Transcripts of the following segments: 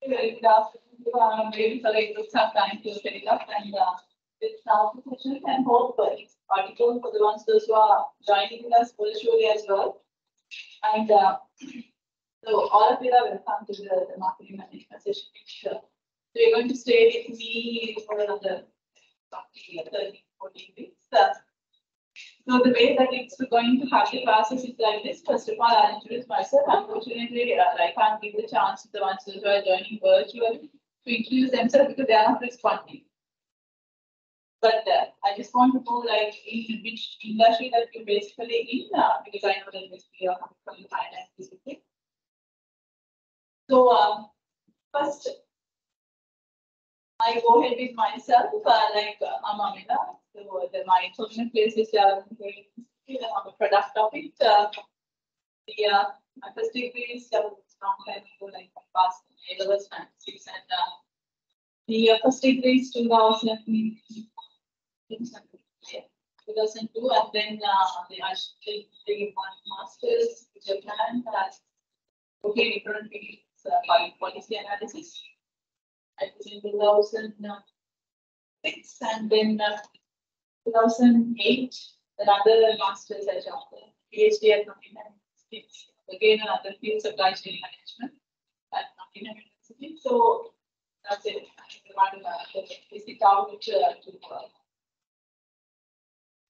Very good afternoon. Maybe sorry, it took some time to set it up, and it's now the session and hope it's article for the ones those who are joining us virtually as well. And so all of you are welcome to the marketing management session. So you're going to stay with me for another 30, 40 weeks. So the way that it's going to have the classes is like this. First of all, I'll introduce myself. Unfortunately, I can't give the chance to the ones who are joining virtually to introduce themselves because they are not responding. But I just want to know like in which industry that you're basically in, because I know that we are coming from the finance discipline. So first, I go ahead with myself. I'm Amina. So my permanent place is I'm a product of it. My first degree is long time ago, like past A-levels, and the first degree is 2002, and then I did one master's in Japan. Okay, different fields, policy analysis. I was in 2006, and then 2008, another master's at PhD at Nottingham University. Again, another field, supply chain management at Nottingham University. So that's it. I want to visit out to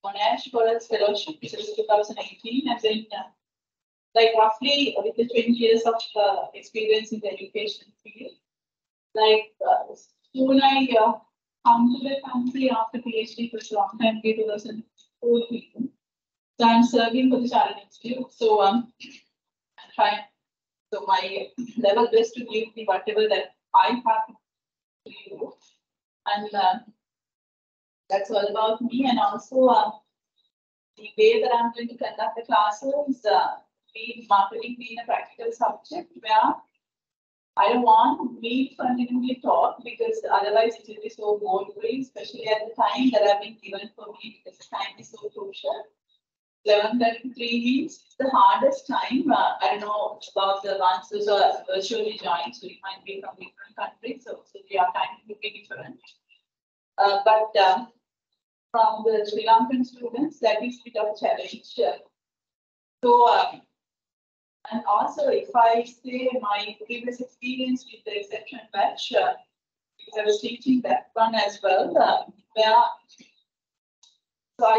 Monash for a fellowship, which is 2018, and then like roughly with the 20 years of experience in the education field. Like soon I come to the country after PhD for a long time, 2014. So I'm serving for the Chartered Institute. So I'm trying. So my level best to give me whatever that I have to do, and that's all about me. And also the way that I'm going to conduct the classes, marketing being a practical subject where I don't want me to continually talk because otherwise it will be so boring, especially at the time that I've been given for me because the time is so crucial. 11:33 means the hardest time. I don't know about the ones who are virtually joined, so it might be from different countries, so their time will be different. But from the Sri Lankan students, that is a bit of a challenge. So, and also, if I say my previous experience with the exception batch, because I was teaching that one as well,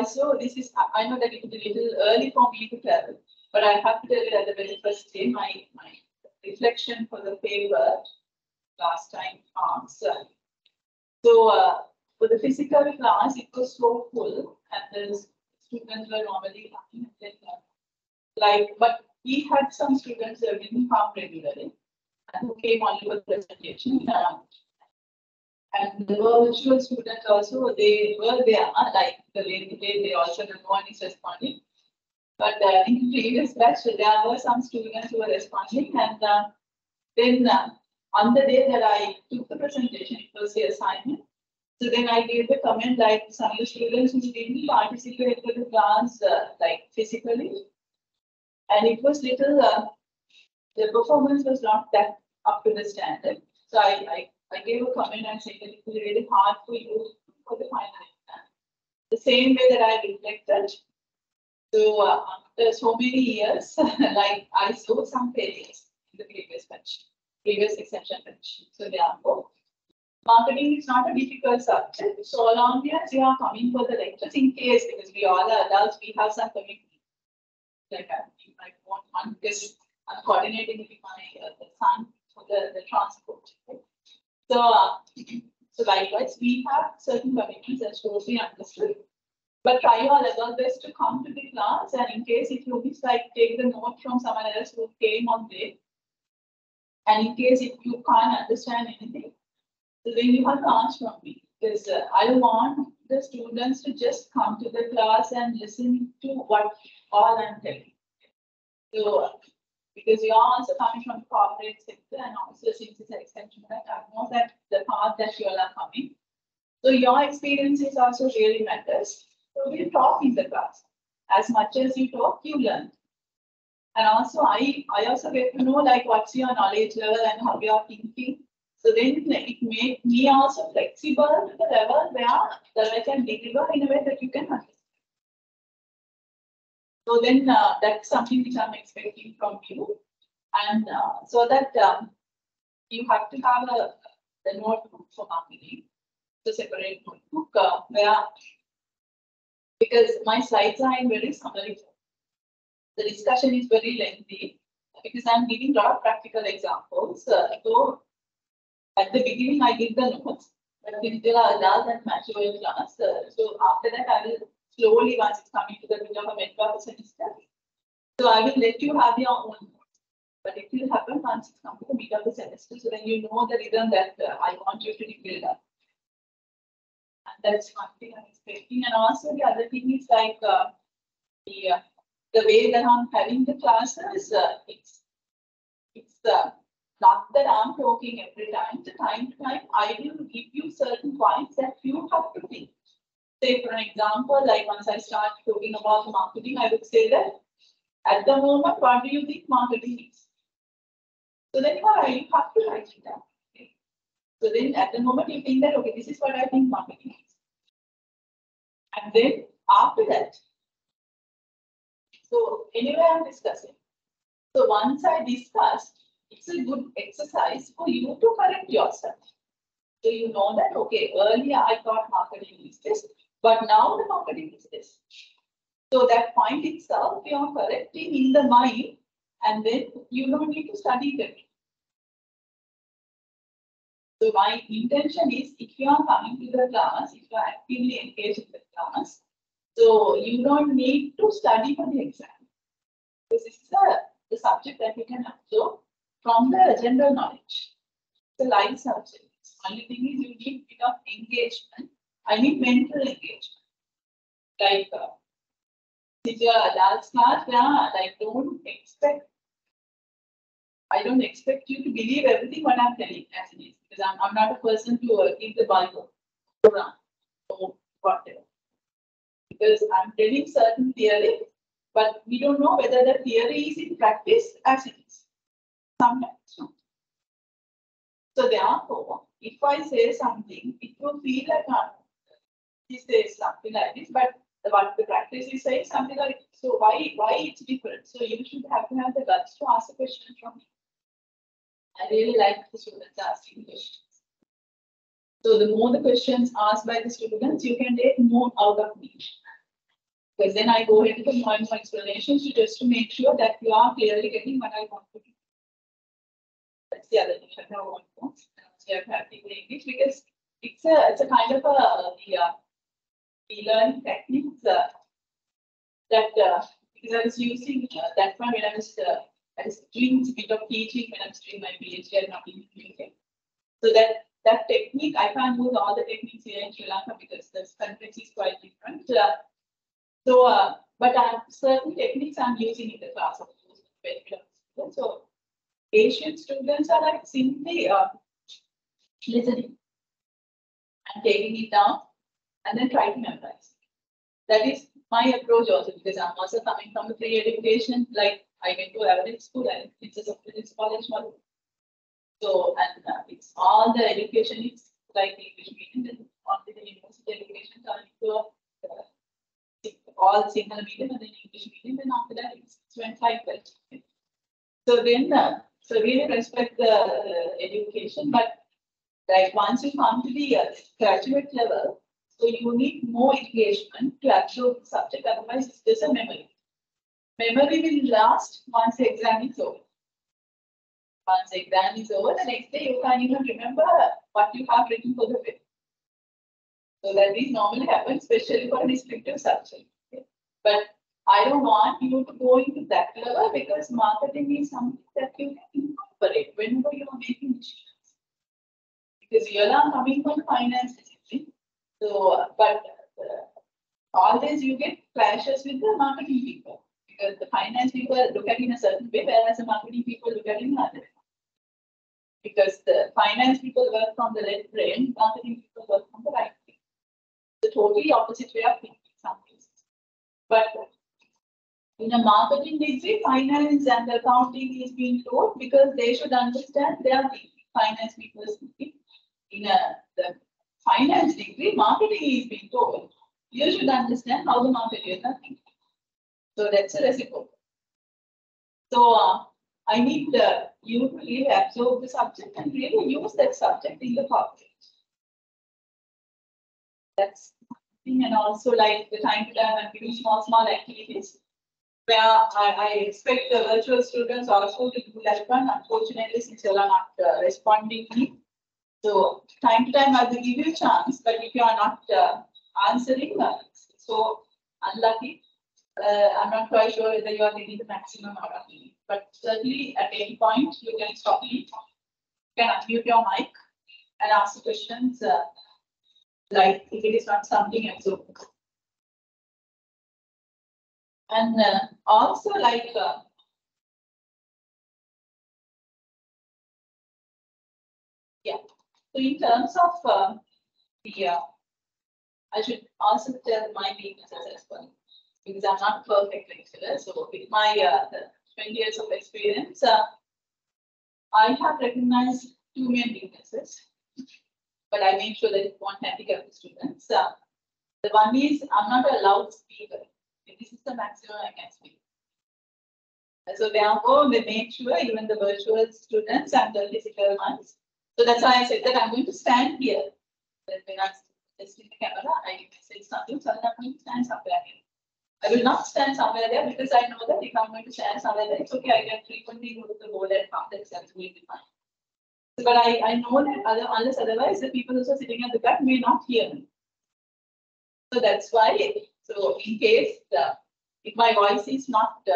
so this is, I know that it will be a little early for me to tell, but I have to tell you at the very first day, my reflection for the paper last time asked. So for the physical class, it was so full, and the students were normally coming, but we had some students who didn't come regularly and who came only for the presentation. And the virtual students also, they were there, like the lady, they also no one is responding. But in the previous batch, there were some students who were responding. And then on the day that I took the presentation, it was the assignment. So then I gave the comment like some of the students who didn't participate in the class like physically. And it was little, the performance was not that up to the standard. So I gave a comment and said that it was really hard for you for the final exam. The same way that I reflected. So after so many years, like I saw some failures in the previous batch, previous exception batch. So therefore, marketing is not a difficult subject. So long as you are coming for the lectures, in case because we all are adults, we have some commitment. Like I want one because I'm coordinating with my son for the transport. Okay? So likewise, we have certain commitments as totally understood. But try your level best to come to the class, and in case if you miss, like take the note from someone else who came on late. And in case if you can't understand anything, so then you have to ask from me because I want the students to just come to the class and listen to what all I'm telling. So, because you are also coming from the corporate sector and also since it's an extension, I know that the path that you all are coming. So your experiences also really matters. So we'll talk in the class. As much as you talk, you learn. And also I also get to know like what's your knowledge level and how you are thinking. So then it makes me also flexible to the level where that I can deliver in a way that you can understand. So then that's something which I'm expecting from you. And so that you have to have the notebook for marketing, the separate notebook where, because my slides are in very summary. The discussion is very lengthy because I'm giving a lot of practical examples. So at the beginning, I give the notes, but until adult and mature class. So after that, I will slowly, once it's coming to the middle of a mid-class semester, so I will let you have your own notes. But it will happen once it's come to the middle of the semester. So then you know the rhythm that I want you to build up. And that's one thing I'm expecting. And also the other thing is like the way that I'm having the classes, it's not that I'm talking every time. So time to time, I will give you certain points that you have to think. Say, for an example, like once I start talking about marketing, I would say that at the moment, what do you think marketing is? So then you have to write it down. Okay? So then at the moment, you think that, okay, this is what I think marketing is. And then after that, so anyway, I'm discussing. So once I discuss, it's a good exercise for you to correct yourself. So you know that, okay, earlier I thought marketing is this, but now the marketing is this. So that point itself, you are correcting in the mind, and then you don't need to study it again. So my intention is, if you are coming to the class, if you are actively engaged in the class, so you don't need to study for the exam. This is the subject that you can absorb from the general knowledge. It's a live subject. Only thing is you need a bit of engagement. I mean mental engagement. Like if you are adults class, like I don't expect you to believe everything what I'm telling as it is, because I'm not a person to give the Bible around or whatever. Because I'm telling certain theory, but we don't know whether the theory is in practice as it is. Sometimes not. So therefore, if I say something, it will feel like he says something like this, but what the practice is saying something like this. So why it's different? So you should have to have the guts to ask a question from me. I really like the students asking questions. So the more the questions asked by the students, you can take more out of me. Because then I go into more and more explanations just to make sure that you are clearly getting what I want to do. That's the other thing I want to practical English, because it's a kind of e-learning techniques that because I was using that one when I was doing a bit of teaching when I was doing my PhD and not in UK. So that technique, I can't use all the techniques here in Sri Lanka because the context is quite different. But certain techniques I'm using in the class, of course. So Asian students are like simply listening and taking it down and then try to memorize. That is my approach also, because I'm also coming from the free education. Like I went to average school and it's a college model. So and it's all the education is like English medium, and only the university education are all single medium and then English medium, and after that it's 25. So then so really respect the education, but like once you come to the graduate level, so you need more engagement to absorb the subject, otherwise it's just a memory. Memory will last once the exam is over. Once the exam is over, the next day you can't even remember what you have written for the paper. So that is normally happens, especially for a descriptive subject. Okay? But I don't want you to go into that level, because marketing is something that you can incorporate whenever you are making decisions. Because you are coming from finance discipline. So, but always you get clashes with the marketing people, because the finance people look at it in a certain way, whereas the marketing people look at it in another way. Because the finance people work from the left brain, marketing people work from the right brain. The totally opposite way of thinking some cases. But In a marketing degree, finance and accounting is being taught because they should understand their finance people thinking. In the finance degree, marketing is being taught. You should understand how the marketers are thinking. So that's a reciprocal. So I need you to really absorb the subject and really use that subject in the public. That's thing, and also like the time to time I'm giving small activities where I expect the virtual students also to do that one. Unfortunately, since you are not responding me, so time to time I will give you a chance. But if you are not answering, so unlucky. I'm not quite sure whether you are getting the maximum out of me. But certainly at any point you can stop me. You can unmute your mic and ask the questions. Like if it is not something else. And also like yeah. So in terms of I should also tell my weaknesses as well, because I'm not perfect lecturer. So with my 20 years of experience, I have recognized two main weaknesses, but I make sure that it won't handicap the students. The one is I'm not a loud speaker. This is the maximum I can speak. So therefore, they make sure even the virtual students and the physical ones. So that's why I said that I'm going to stand here. When I'm testing the camera, I say something, so I'm going to stand somewhere here. I will not stand somewhere there because I know that if I'm going to stand somewhere there, it's okay. I can frequently go to the board and come. That's absolutely fine. But I know that unless otherwise, the people also sitting at the back may not hear me. So that's why. So in case if my voice is not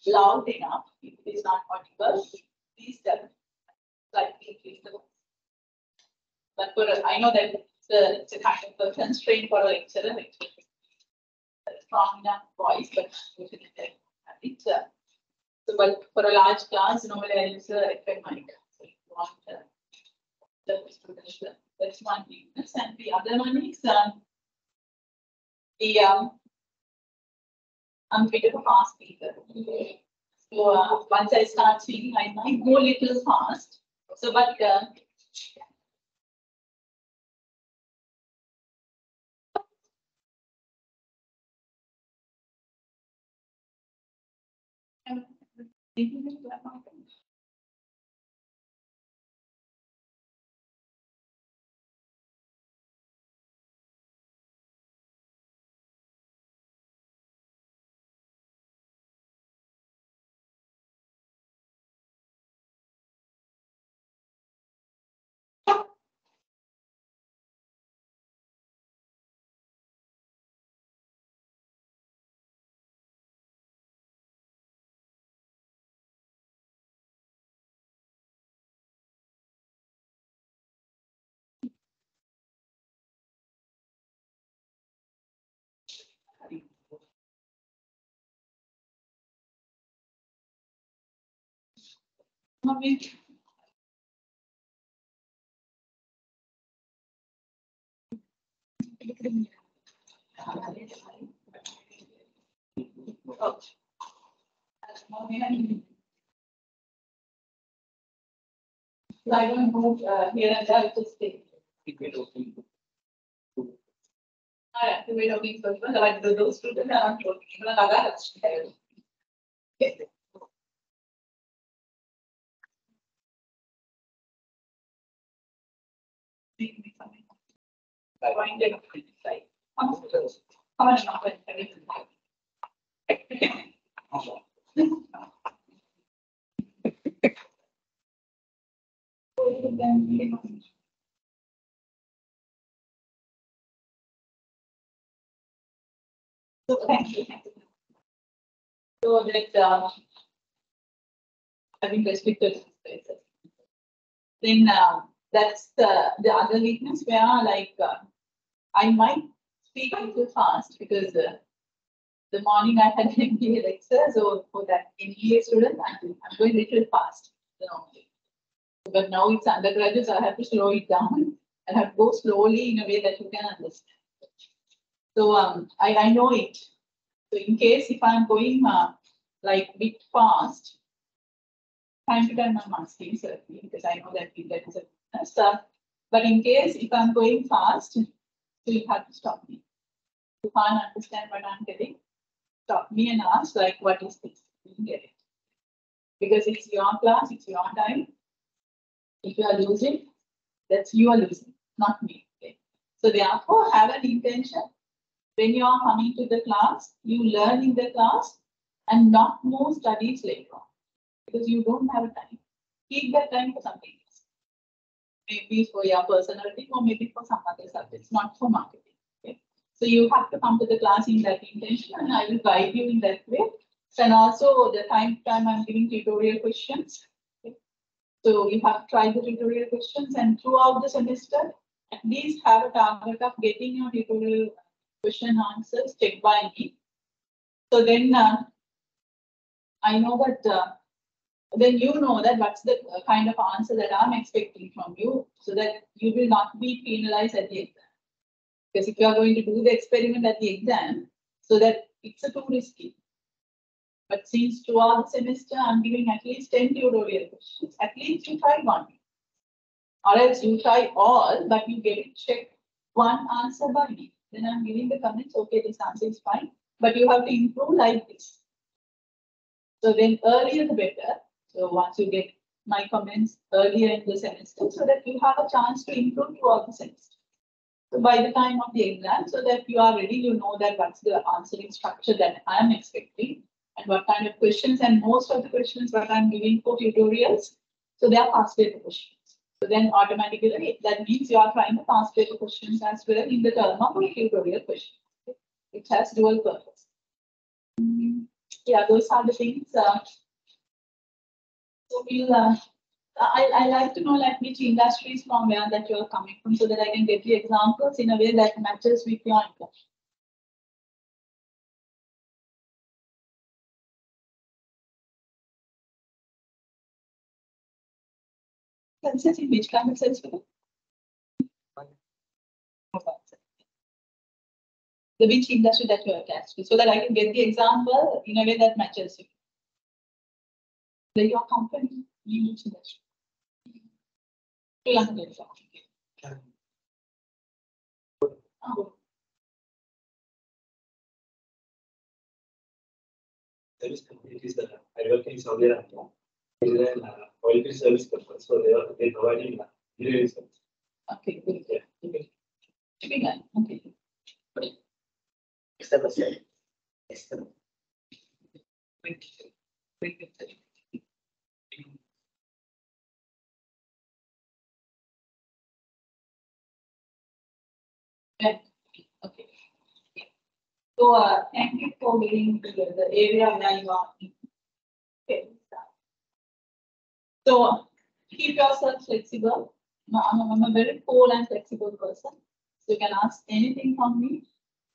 loud enough, if it is not audible, please slightly increase the voice. But for I know that it's a kind of a constraint for a lecturer. Strong enough voice, but it's so. But for a large class, normally I use a FM mic. So if you want the students, that's one weakness, and the other one is I'm a bit of a fast speaker. So once I start speaking, I might go a little fast. So, but so I don't move here and there, just stay. Alright, the way of being so like those students are not talking. Okay. I wind it up like how much number so thank you. So that having restricted spaces. Then that's the other weakness where like I might speak a little fast because the morning I had an MBA lecture, so for that MBA student, I'm going a little fast. But now it's undergraduate, so I have to slow it down. I have to go slowly in a way that you can understand. So I know it. So in case if I'm going like bit fast, time to time I'm asking certainly because I know that that is a stuff. But in case if I'm going fast, so you have to stop me. You can't understand what I'm getting. Stop me and ask like, what is this? You can get it. Because it's your class, it's your time. If you are losing, that's you are losing, not me. Okay? So therefore, have an intention. When you are coming to the class, you learn in the class and not more studies later on. Because you don't have time. Keep that time for something else. Maybe for your personality or maybe for some other subjects, not for marketing. Okay? So you have to come to the class in that intention and I will guide you in that way. And also the time I'm giving tutorial questions. Okay? So you have to try the tutorial questions and throughout the semester, at least have a target of getting your tutorial question answers checked by me. So then I know that then you know that what's the kind of answer that I'm expecting from you so that you will not be penalized at the exam. Because if you are going to do the experiment at the exam, so that it's too risky. But since throughout the semester, I'm giving at least 10 tutorial questions, at least you try one. Or else you try all, but you get it checked one answer by me. Then I'm giving the comments, okay, this answer is fine, but you have to improve like this. So then earlier the better. So once you get my comments earlier in the semester, so that you have a chance to improve throughout the semester. So by the time of the exam, so that you are ready, you know that what's the answering structure that I'm expecting and what kind of questions, and most of the questions that I'm giving for tutorials, so they are past paper questions. So then automatically that means you are trying the past paper questions as well in the term of a tutorial question. It has dual purpose. Yeah, those are the things. So we'll, I like to know like which industries from where that you're coming from so that I can get the examples in a way that matches with your interest. Senses in which kind of sense? The which industry that you're attached to so that I can get the example in a way that matches you. Like your company, in which industry? Oh. Service company is the I work in Saudi Arabia. It is an oil service company, so they providing delivery service. Okay, good. Yeah. Okay. Shipping line. Okay. Okay. So thank you for giving the area where you are. Okay. So keep yourself flexible. I'm a very cool and flexible person. So you can ask anything from me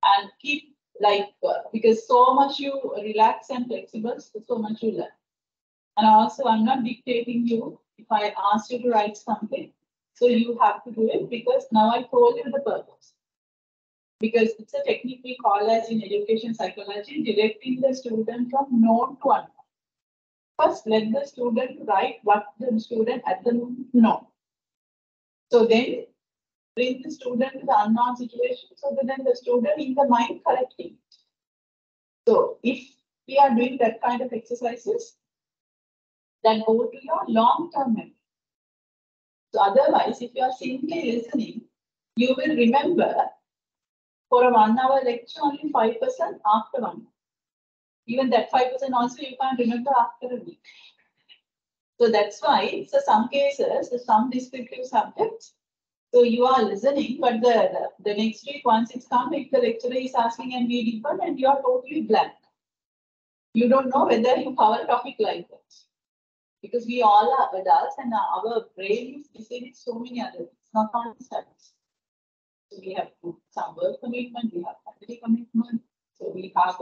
and keep like because so much you relax and flexible, so much you learn. And also I'm not dictating you. If I ask you to write something, so you have to do it because now I told you the purpose. Because it's a technique we call as in education psychology, directing the student from known to unknown. First, let the student write what the student at the moment knows. So then bring the student to the unknown situation so that then the student in the mind correcting it. So if we are doing that kind of exercises, then go to your long-term memory. So otherwise, if you are simply listening, you will remember for a 1 hour lecture only 5% after 1 hour. Even that 5% also you can't remember after a week. So that's why, so some cases, some descriptive subjects, so you are listening, but the next week, once it's come, if the lecturer is asking and we different and you are totally blank. You don't know whether you cover a topic like that. Because we all are adults and our brain is busy with so many other things, not only studies. So we have some work commitment, we have family commitment, so we have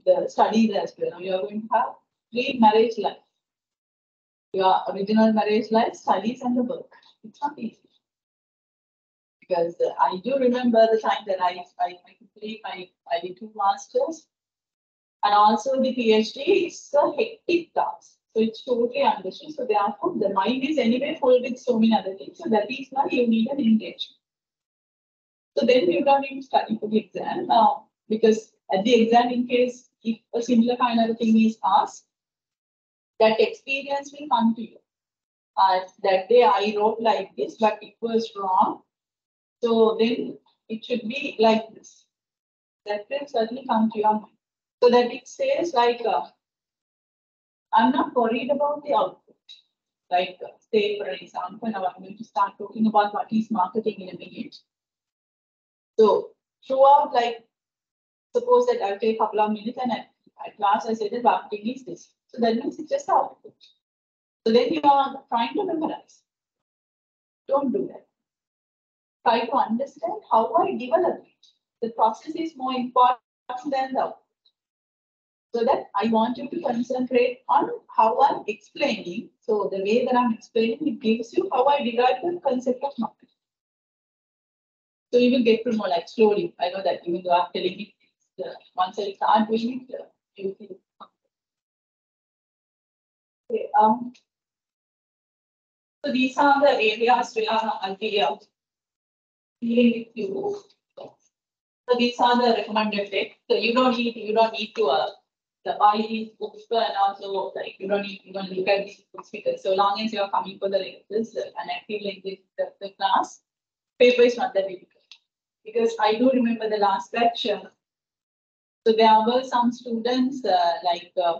the studies as well. Now you are going to have 3 marriage life. Your original marriage life, studies and the work. It's not easy. Because I do remember the time that I complete I did 2 masters. And also the PhD is a hectic task. So it's totally understood. So therefore, the mind is anyway full with so many other things. So that is why you need an engagement. So then you don't need to study for the exam because at the exam, in case if a similar kind of thing is asked, that experience will come to you. That day I wrote like this, but it was wrong. So then it should be like this. That will certainly come to your mind. So that it says like, I'm not worried about the output. Like, say, for example, now I'm going to start talking about what is marketing in a minute. So throughout, like, suppose that I'll take a couple of minutes and at last I said that marketing is this. So that means it's just the output. So then you are trying to memorize. Don't do that. Try to understand how I develop it. The process is more important than the output. So that I want you to concentrate on how I'm explaining. So the way that I'm explaining, it gives you how I derive the concept of marketing. So you will get to know like slowly. I know that even though I'm telling it, once I start doing it, you will. Okay, so these are the areas where I'll be dealing with you. So these are the recommended text. So you don't need to buy these books and also like you don't even look at these books because so long as you are coming for the lectures and active link with the class, paper is not that difficult. Because I do remember the last lecture. So there were some students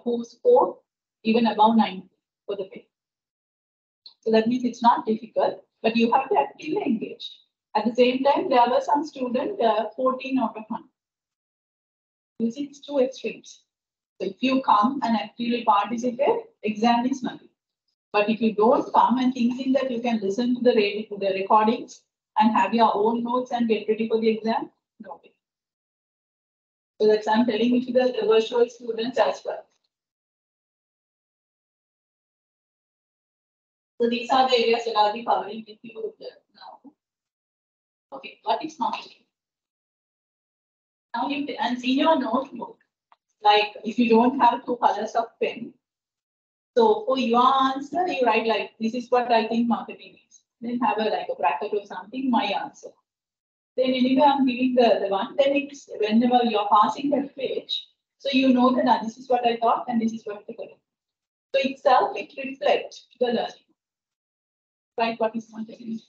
who scored even above 90 for the paper. So that means it's not difficult, but you have to actively engage. At the same time, there were some students 14 out of 100. You see, it's two extremes. So if you come and actively participate, exam is nothing. But if you don't come and thinking that you can listen to the recordings and have your own notes and get ready for the exam, no way. So that's I'm telling you to the virtual students as well. So these are the areas that I'll be covering with you now. Okay, what is marketing? Now you and in your notebook, like if you don't have two colors of pen, so for your answer, you write like this is what I think marketing is. Then have a bracket or something, my answer. Then anyway, I'm giving the one, then it's whenever you're passing that page, so you know that this is what I thought and this is what the correct. So itself, it reflects the learning. Right, what is marketing?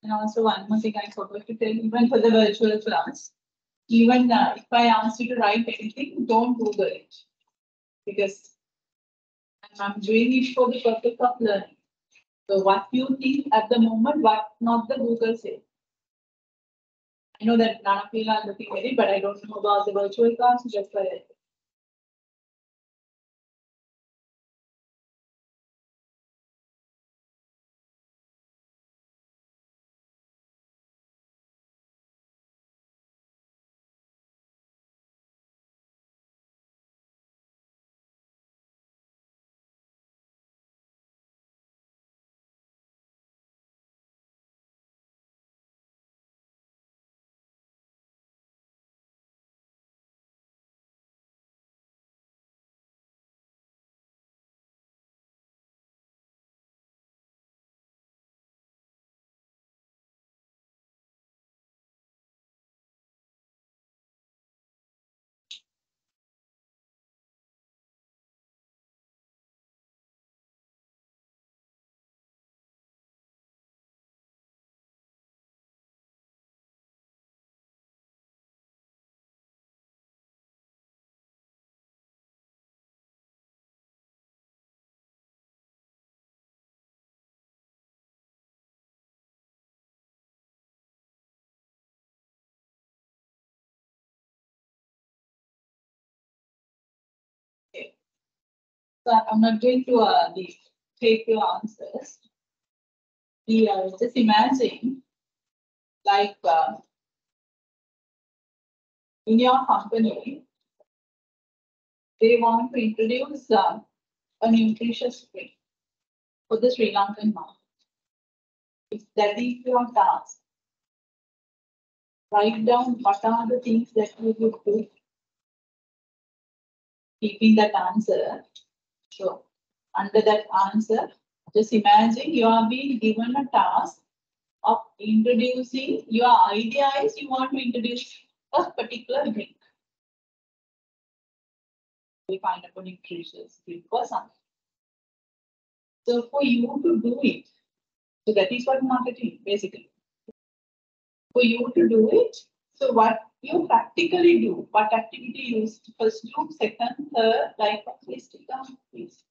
And also one more thing I forgot to tell, even for the virtual class, even if I ask you to write anything, don't Google it. Because I'm doing it for the purpose of learning. So what you think at the moment, what not the Google say. I know that none of you are looking at it, but I don't know about the virtual class, just for it. Okay. So I'm not going to take your answers. Just imagine, like in your company, they want to introduce a nutritious drink for the Sri Lankan market. If that is your task, write down what are the things that you would do, keeping that answer. So under that answer, just imagine you are being given a task of introducing, your idea is you want to introduce a particular drink. We find a nutritious drink or something. So for you to do it, so that is what marketing basically. For you to do it, so what you practically do, what activity you first do, second, third, like list it down, please.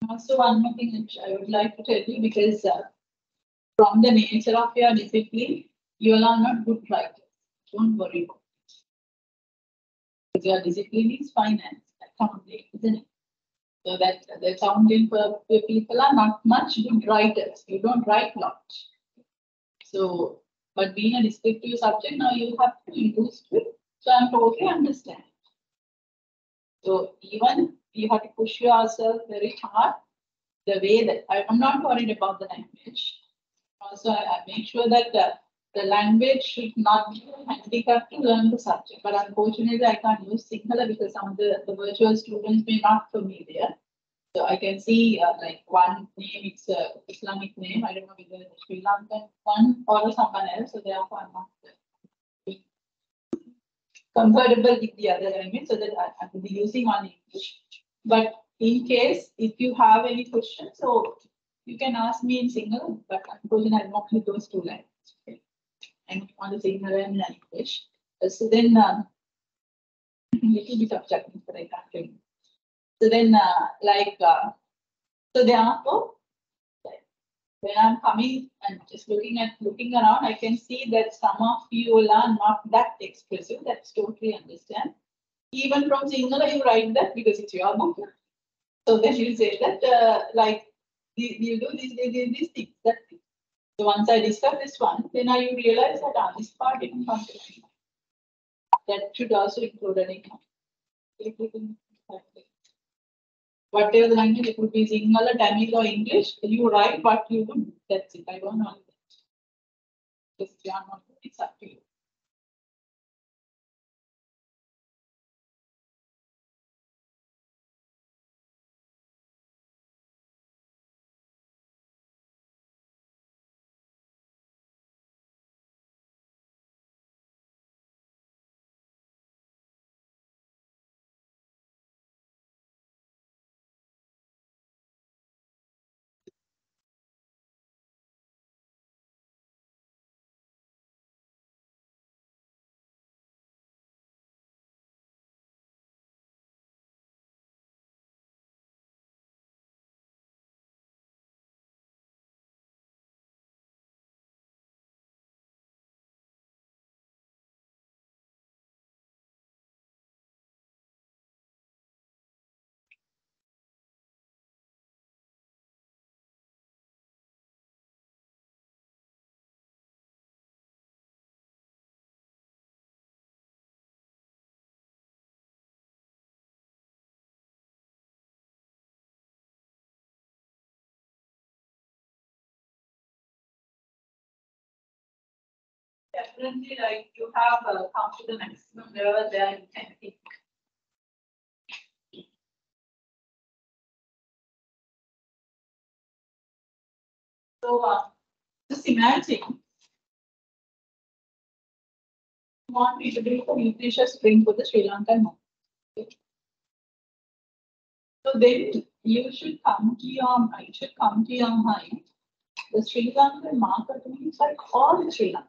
Also, one more thing which I would like to tell you, because from the nature of your discipline, you all are not good writers. Don't worry about it. Because your discipline is finance, accounting, isn't it? So that the accounting people are not much good writers. You don't write lot. So, but being a descriptive subject, now you have to use it. So I'm totally understand. So even you have to push yourself very hard. The way that I'm not worried about the language. Also, I make sure that the language should not be a handicap to learn the subject. But unfortunately, I can't use Sinhala because some of the virtual students may not familiar. So I can see like one name, it's a Islamic name. I don't know whether it's Sri Lankan one or someone else. So therefore, I'm not comfortable with the other language, so that I will be using on English. But in case if you have any questions, so you can ask me in Sinhala, but unfortunately, I'm not with those two languages. Okay? And on the Sinhala and English. So then, little bit of Japanese, but I can't tell you. So then, so therefore, when I'm coming and just looking around, I can see that some of you are not that expressive. That's totally understand. Even from Sinhala, you write that because it's your book. So then you say that like you do these things. That thing. So once I discuss this one, then I realize that this part didn't come to me. That should also include an income. Whatever the language, it could be Sinhala, Tamil, or English. You write what you do. That's it. I don't know. Just it's up to you. Definitely, like you have come to the maximum level there, you can think. So just imagine you want me to do a nutritious drink for the Sri Lankan market. Okay? So then you should come to your mind. The Sri Lankan market means like all the Sri Lankans.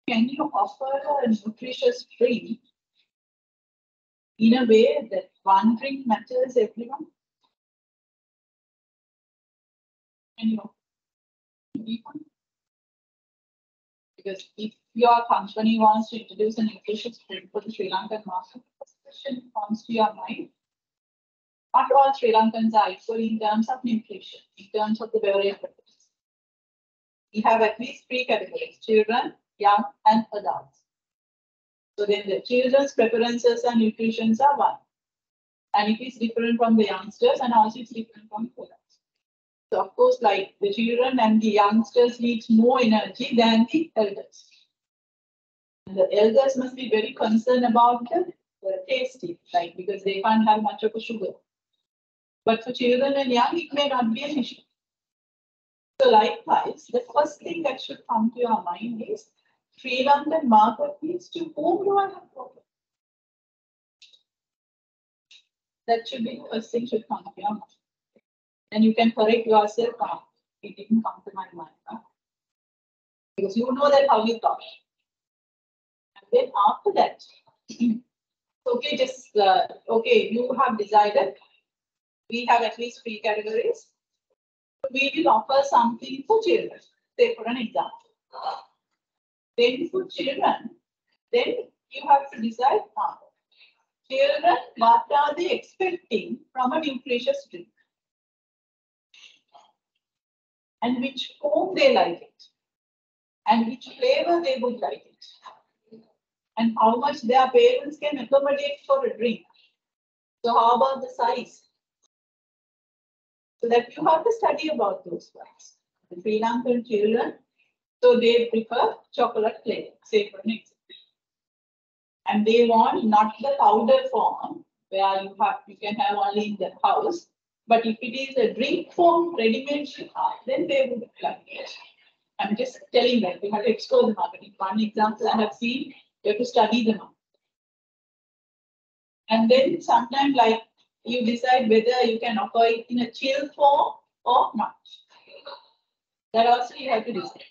Can you offer a nutritious drink in a way that one drink matches everyone? Can you? Because if your company wants to introduce a nutritious drink for the Sri Lankan market, the question comes to your mind. Not all Sri Lankans are equal in terms of nutrition, in terms of the beverage. We have at least three categories: children, young, and adults. So then the children's preferences and nutrition are one. And it is different from the youngsters, and also it's different from the adults. So of course, like the children and the youngsters need more energy than the elders. And the elders must be very concerned about the tasty, like because they can't have much of a sugar. But for children and young, it may not be an issue. So likewise, the first thing that should come to your mind is Sri Lankan market means to whom do I have problem? That should be the first thing should come to your mind. And you can correct yourself. It didn't come to my mind. Because you know that how you thought. And then after that, Okay, just okay, you have decided. We have at least 3 categories. We will offer something for children. Say for an example. Then for children, then you have to decide children, what are they expecting from a nutritious drink? And which form they like it. And which flavor they would like it. And how much their parents can accommodate for a drink. So how about the size? So that you have to study about those ones. The Sri Lankan children, so they prefer chocolate flavor, say for an example. And they want not the powder form where you can have only in the house, but if it is a drink form, ready-made, then they would like it. I'm just telling that you have to explore the market. In one example I have seen, you have to study the market. And then sometimes like you decide whether you can offer it in a chill form or not. That also you have to decide.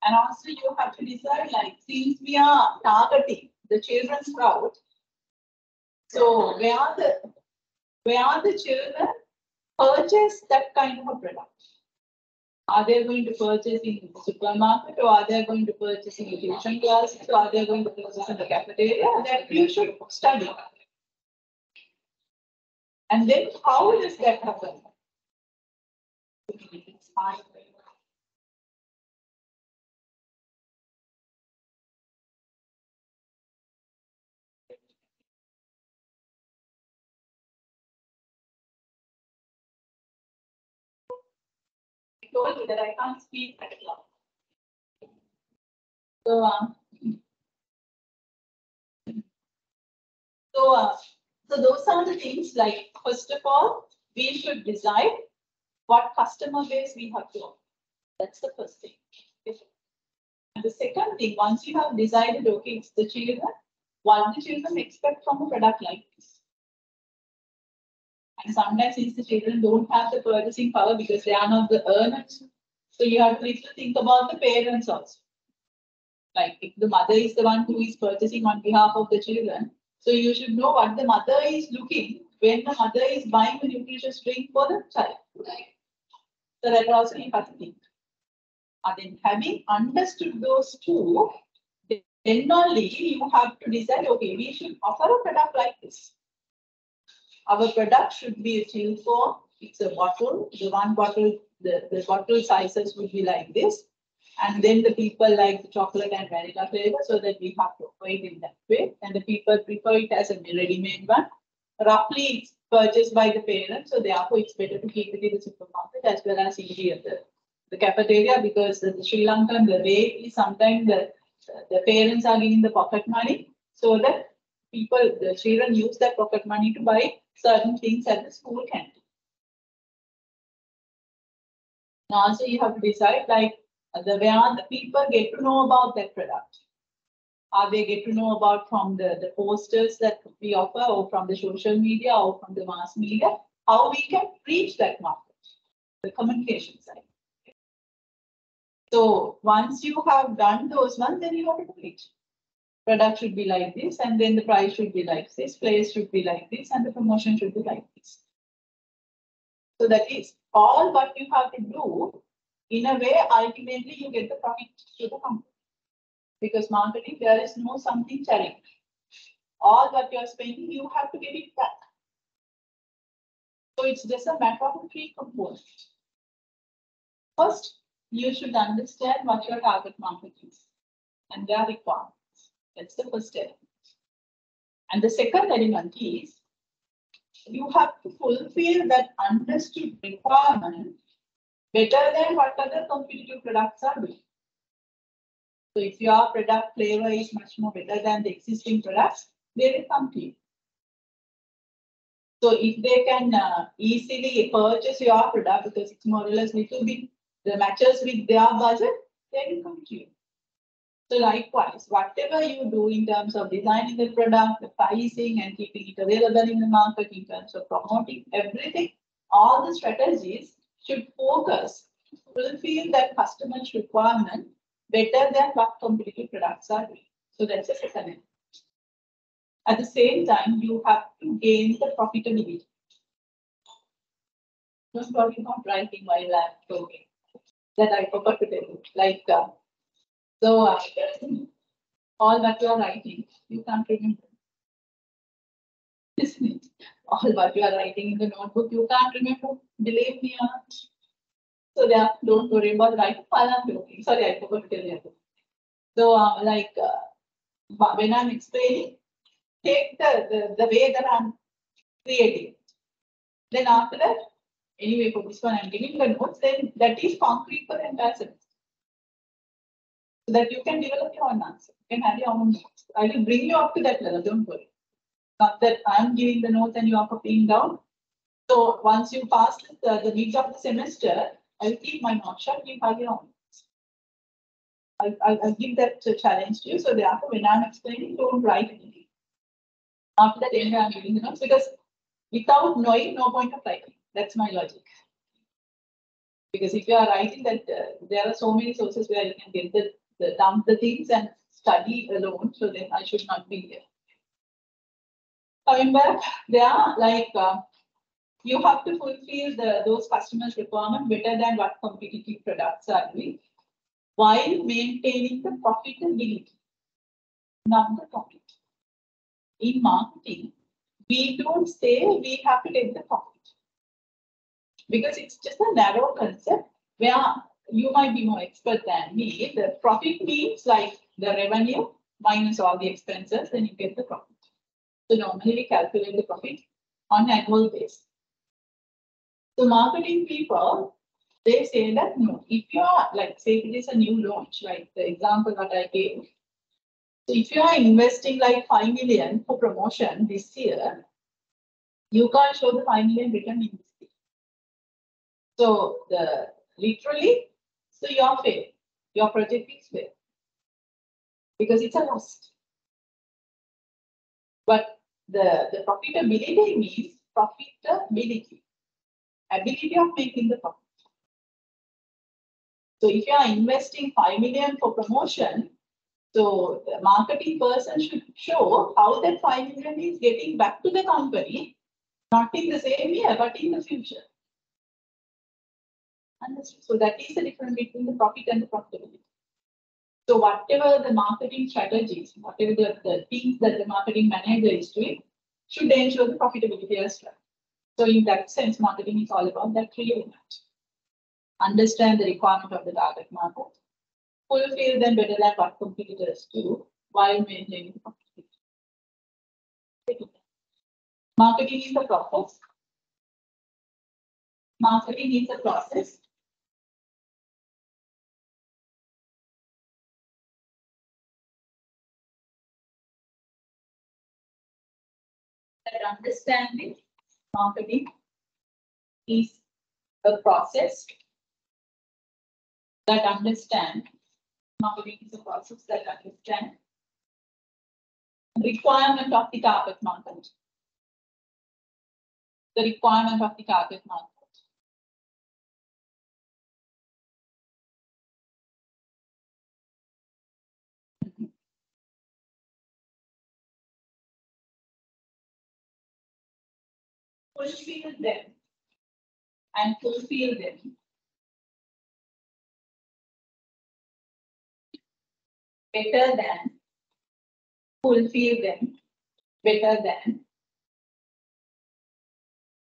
And also you have to decide, like, since we are targeting the children's crowd, so where the children purchase that kind of a product? Are they going to purchase in the supermarket, or are they going to purchase in the tuition classes, or are they going to purchase in the cafeteria? That you should study. And then how does that happen? I told you that I can't speak that loud. So those are the things, like, first of all, we should decide what customer base we have to offer. That's the first thing. And the second thing, once you have decided, okay, it's the children, what the children expect from a product like this. And sometimes since the children don't have the purchasing power because they are not the earners, so you have to think about the parents also. Like if the mother is the one who is purchasing on behalf of the children, so you should know what the mother is looking when the mother is buying the nutritious drink for the child. So that also you have to think. And then having understood those two, then only you have to decide, okay, we should offer a product like this. Our product should be a chill form. It's a bottle. The one bottle, the bottle sizes would be like this. And then the people like the chocolate and vanilla flavor, so that we have to offer it in that way. And the people prefer it as a ready-made one. Roughly, it's purchased by the parents, so therefore it's better to keep it in the supermarket as well as in the cafeteria, because the Sri Lankan, the way is sometimes the parents are giving the pocket money, so that the children use that pocket money to buy certain things at the school canteen. Now also you have to decide, like, where the people get to know about that product. Are they get to know about from the posters that we offer, or from the social media, or from the mass media? How we can reach that market, the communication side. So once you have done those ones, then you have to reach. Product should be like this, and then the price should be like this, place should be like this, and the promotion should be like this. So that is all what you have to do. In a way, ultimately you get the profit to the company. Because marketing, there is no something challenge. All what you are spending, you have to get it back. So it's just a matter of 3 components. First, you should understand what your target market is and their requirements. That's the first element. And the second element is you have to fulfill that understood requirement better than what other competitive products are doing. So if your product flavor is much more better than the existing products, they will come to you. So if they can easily purchase your product because it's more or less little bit the matches with their budget, they will come to you. So likewise, whatever you do in terms of designing the product, the pricing, and keeping it available in the market, in terms of promoting everything, all the strategies should focus to fulfill that customer's requirement better than what competitive products are doing. So that's the second element. At the same time, you have to gain the profitability. Don't worry about writing while I'm talking. That I forgot to tell you. Like, all that you are writing, you can't remember. Isn't it? All what you are writing in the notebook, you can't remember. Believe me or not. So there, don't worry about writing while I'm talking. Sorry, I forgot to tell you. So, when I'm explaining, take the way that I'm creating. Then after that, anyway, for this one, I'm giving the notes, then that is concrete for the entire semester. So that you can develop your own answer. You can have your own notes. I will bring you up to that level, don't worry. Not that I'm giving the notes and you are copying down. So once you pass the mid of the semester, I'll keep my notes shut, you have your own notes. I'll give that challenge to you. So therefore, when I'm explaining, don't write anything. After that, anyway, I'm giving the notes because without knowing, no point of writing. That's my logic. Because if you are writing that, there are so many sources where you can get dump the things and study alone. So then I should not be there. Coming back, there are like you have to fulfill those customers' requirements better than what competitive products are doing, while maintaining the profitability, not the profit. In marketing, we don't say we have to take the profit because it's just a narrow concept where you might be more expert than me. The profit means like the revenue minus all the expenses, then you get the profit. So normally we calculate the profit on an annual basis. So marketing people, they say that no, if you are like, say it is a new launch, like the example that I gave. So if you are investing like 5 million for promotion this year, you can't show the 5 million return in this year. So literally, so you are failed. Your project is failed because it's a loss. But the profitability means profitability, ability of making the profit. So if you are investing 5 million for promotion, so the marketing person should show how that 5 million is getting back to the company, not in the same year, but in the future. Understood? So that is the difference between the profit and the profitability. So whatever the marketing strategies, whatever the things that the marketing manager is doing, should ensure the profitability as well. So in that sense, marketing is all about that three elements. Understand the requirement of the target market, fulfill them better than what competitors do while maintaining profitability. Marketing is a process. Marketing is a process. That understanding marketing is a process. That understand marketing is a process that understand requirement of the target market. The requirement of the target market. Fulfill them and fulfill them better than fulfill them better than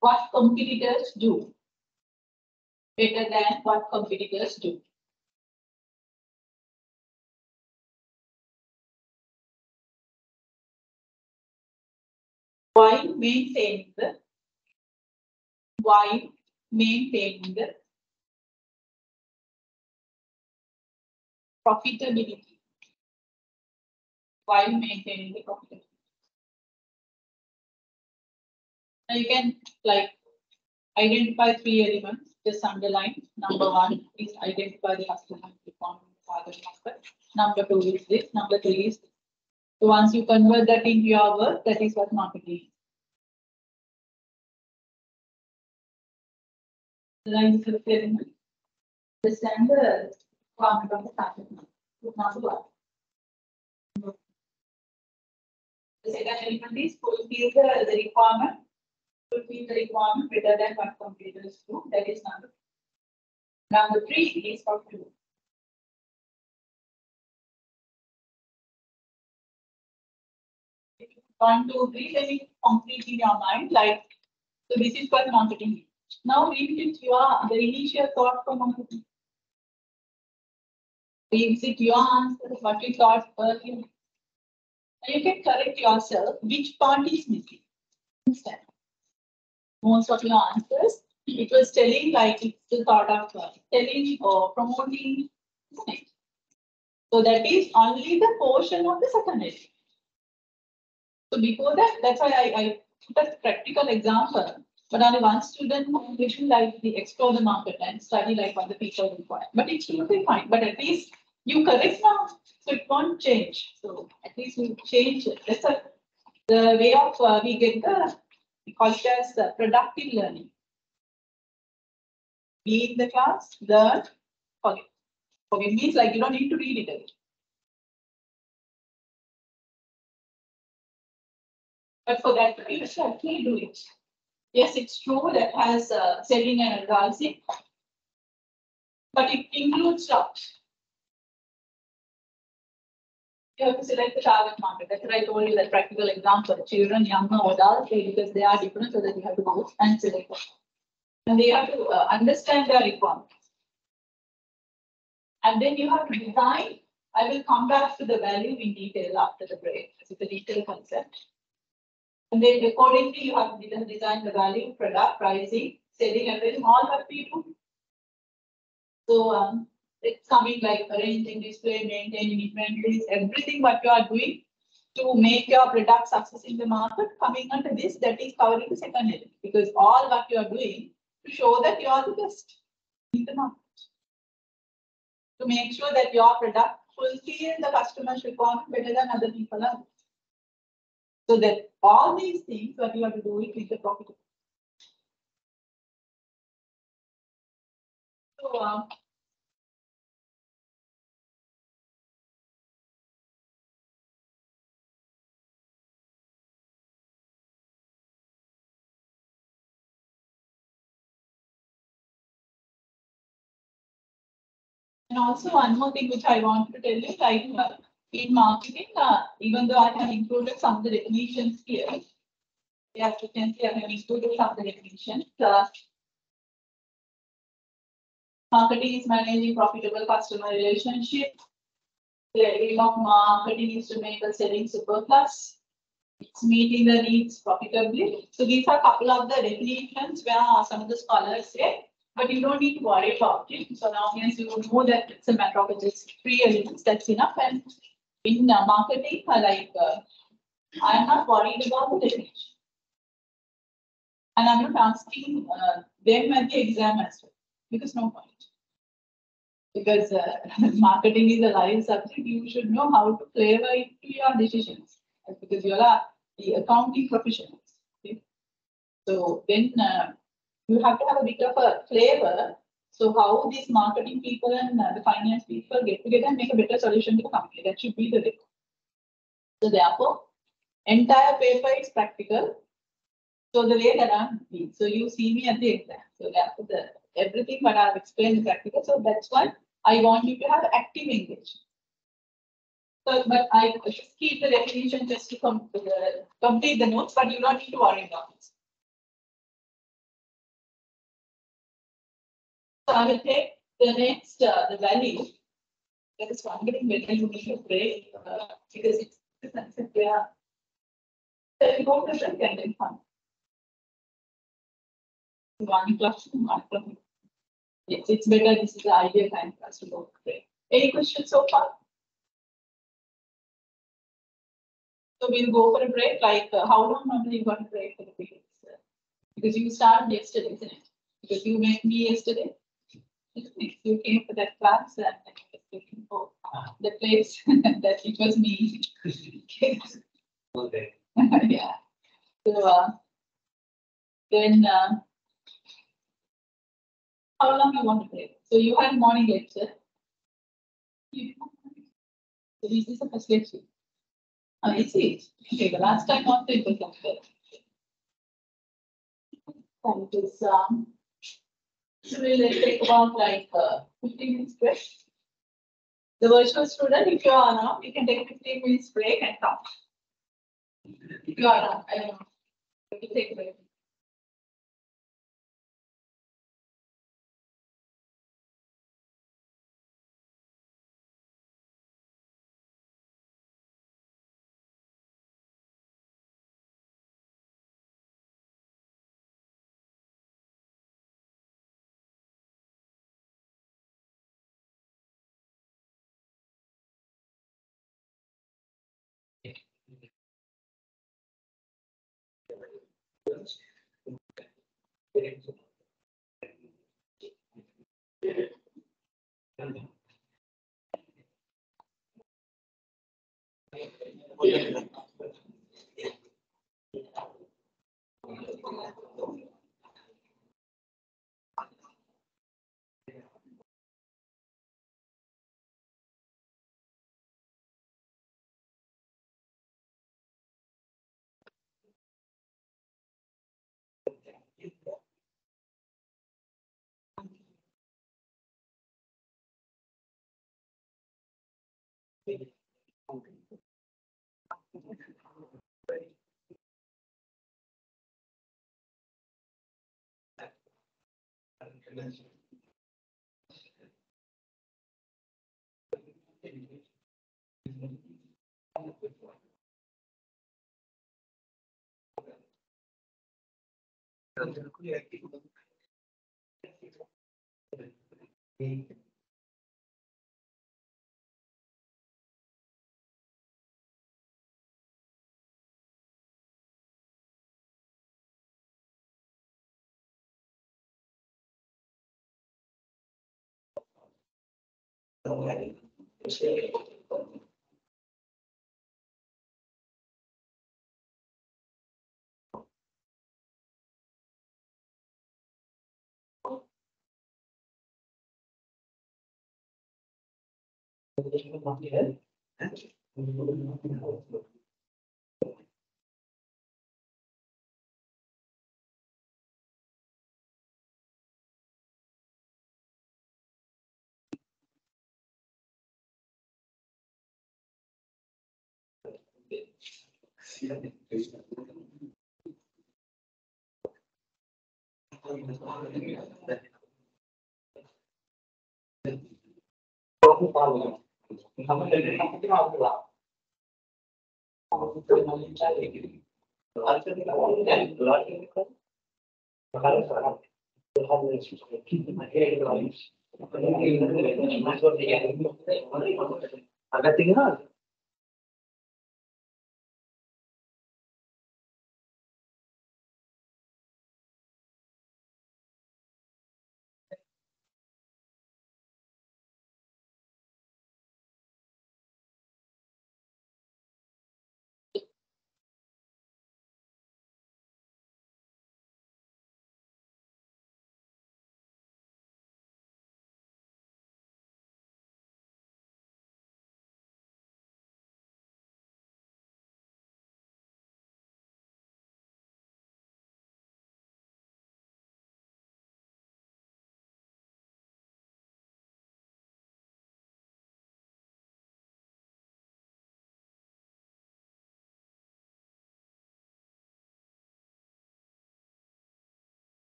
what competitors do. Better than what competitors do. While maintaining the profitability. While maintaining the profitability. Now you can like identify 3 elements, just underline. Number 1 is identify the customer requirement target market. Number 2 is this, number 3 is this. So once you convert that into your work, that is what marketing is. Understand the requirement of the target market. Number 1. The second element is fulfill the requirement. Fulfill the requirement better than what competitors do. That is number 2. Number 3 is profitable. One, two, three, let me complete in your mind. Like, so this is for marketing. Now revisit the initial thought for marketing. Revisit your answer, what you thought earlier. You can correct yourself which part is missing. Understand? Most of your answers, it was telling like it's the thought of telling or promoting. So that is only the portion of the second element. So before that, that's why I put a practical example. But only one student who will like the explore the market and study like what the people require. But it should be fine. But at least you correct now, so it won't change. So at least you change it. That's the way of we get we call it as productive learning. Be in the class, learn, forget. Forget means like you don't need to read it again. But for that, you should actually do it. Yes, it's true that has selling and advising, but it includes stocks. You have to select the target market. That's what I told you that practical example. Children, young or adults, because they are different, so that you have to go and select them. And they have to understand their requirements. And then you have to design. I will come back to the value in detail after the break. This is the detailed concept. And then accordingly, you have to design the value, product, pricing, selling, everything, all that we do. So it's coming like arranging, display, maintaining inventories, everything what you are doing to make your product success in the market, coming under this, that is covering the second element. Because all what you are doing to show that you are the best in the market. To make sure that your product fulfills the customer's requirement better than other people are. So that all these things what you have to do it with the profit. So and also one more thing which I want to tell you, like in marketing, even though I have included some of the definitions here, yes, you can see I have included some of the definitions. Marketing is managing profitable customer relationships. The aim of marketing is to make a selling surplus. It's meeting the needs profitably. So these are a couple of the definitions where some of the scholars say, but you don't need to worry about it. So now yes, you know that it's a matter of just 3 elements. That's enough. And in marketing, I'm not worried about the definition. And I'm not asking them at the exam as well, because no point. Because marketing is a live subject, you should know how to flavor it to your decisions. Because you are the accounting professionals. Okay? So then you have to have a bit of a flavor. So how these marketing people and the finance people get together and make a better solution to the company. That should be the way. So therefore, entire paper is practical. So the way that I'm doing. So you see me at the exam. So therefore, everything what I've explained is practical. So that's why I want you to have active engagement. So, but I just keep the definition just to complete the notes, but you don't need to worry about it. So I will take the next, the value. That is one getting better, you need to break because it's the concept where the information can be fun. 1 plus 1 plus. Yes, it's better. This is the ideal time for us to go to break. Any questions so far? So we'll go for a break. Like how long normally you got a break for the periods? Because you started yesterday, isn't it? Because you met me yesterday. You came for that class and I was looking for the place that it was me. Okay. Yeah. So then how long you want to break? So you had morning lecture. So this is the first lecture. It's it. Okay, the last time also it was like that. And it is, so we'll take about like 15 minutes break. The virtual student, if you are now, you can take a 15 minutes break and come. If you are not, I don't know. You can take a break.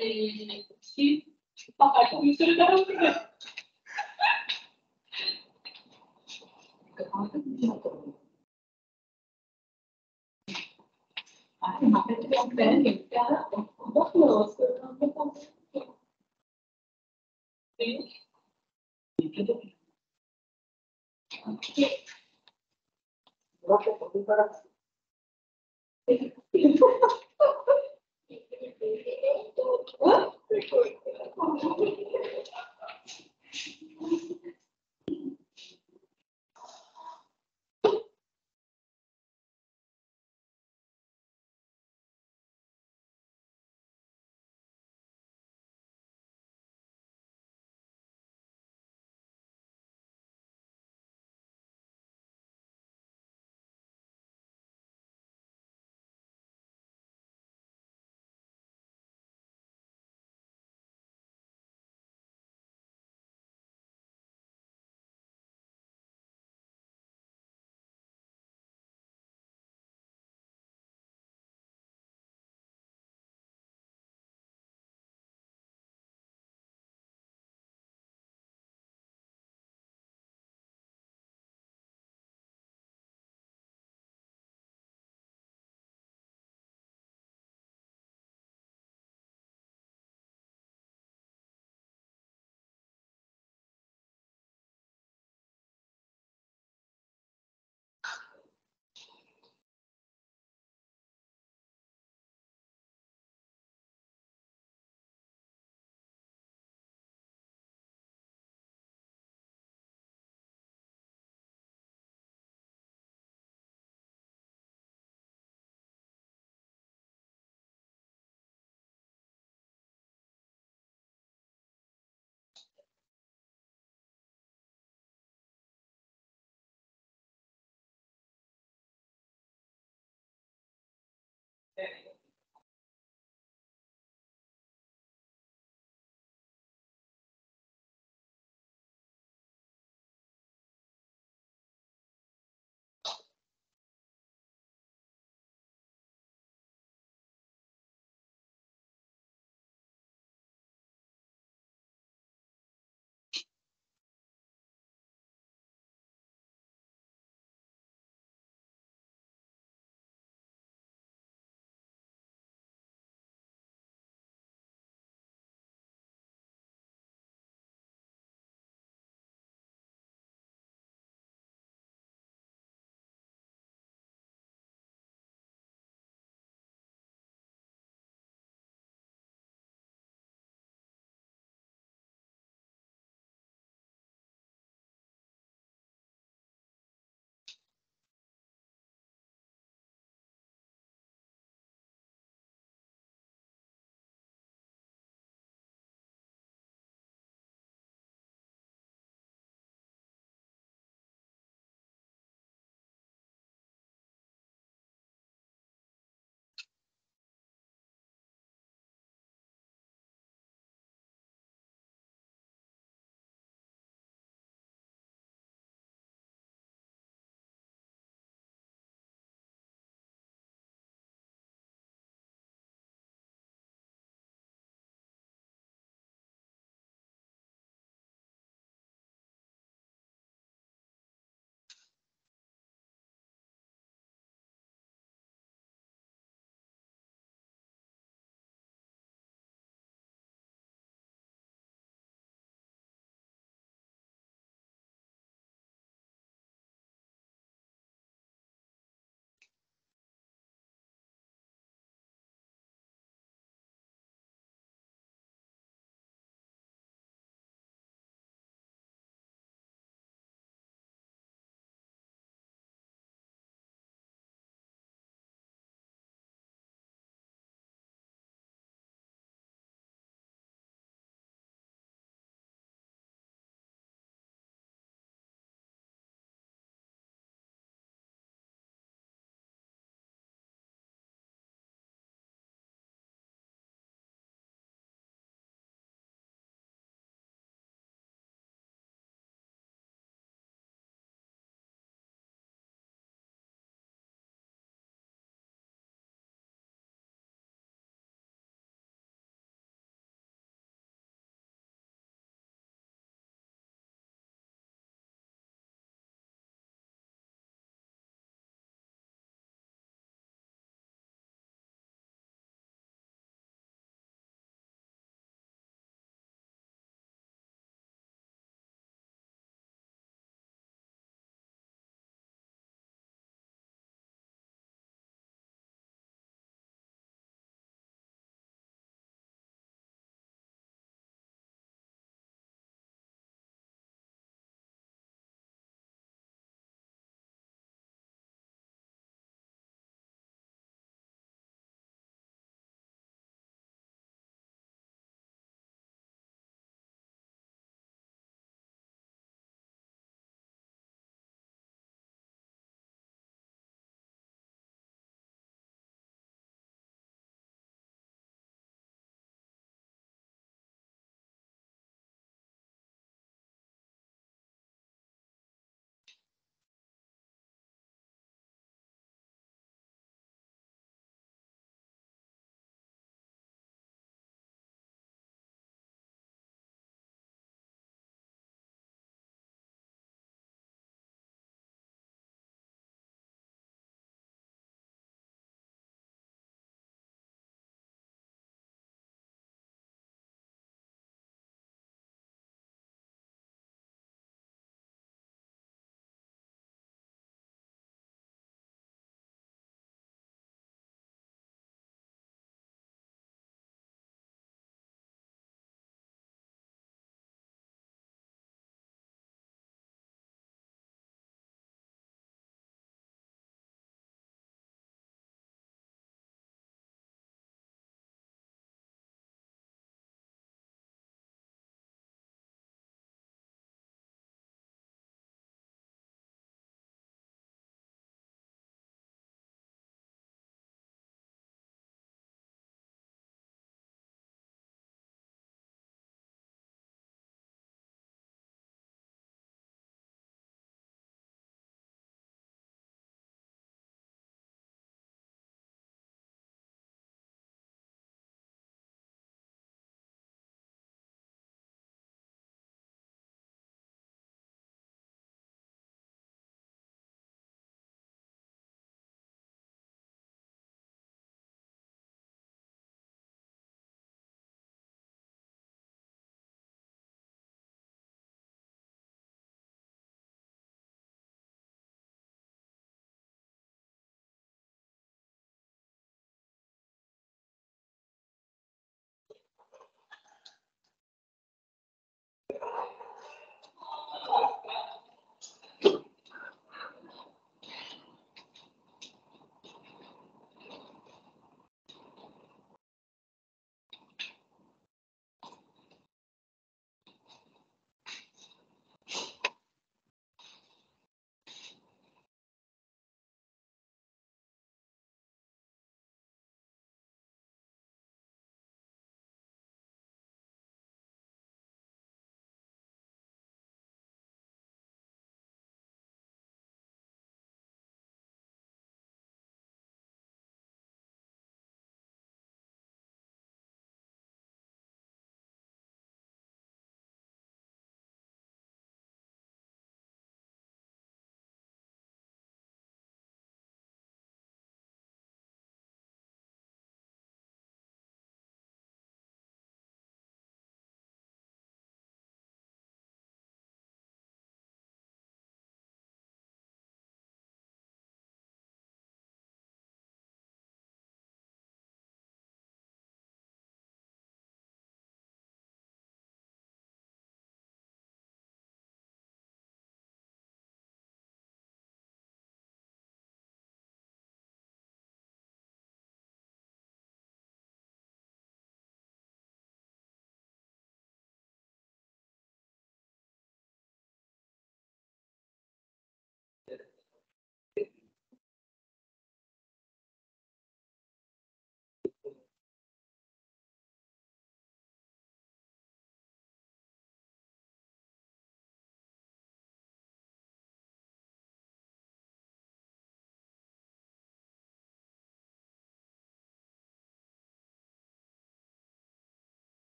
Steve, you still don't know. I'm happy to be very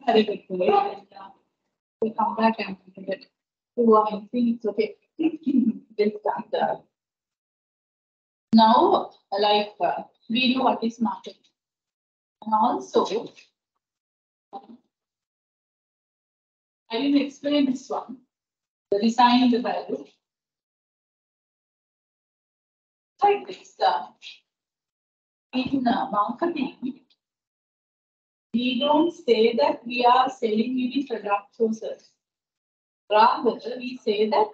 Very good. We'll come back and get to I think it's okay. We'll start. Now, like we know what is marketing, and also I will explain this one. The design the value. Like this. In marketing, we don't say that we are selling any product or service. Rather, we say that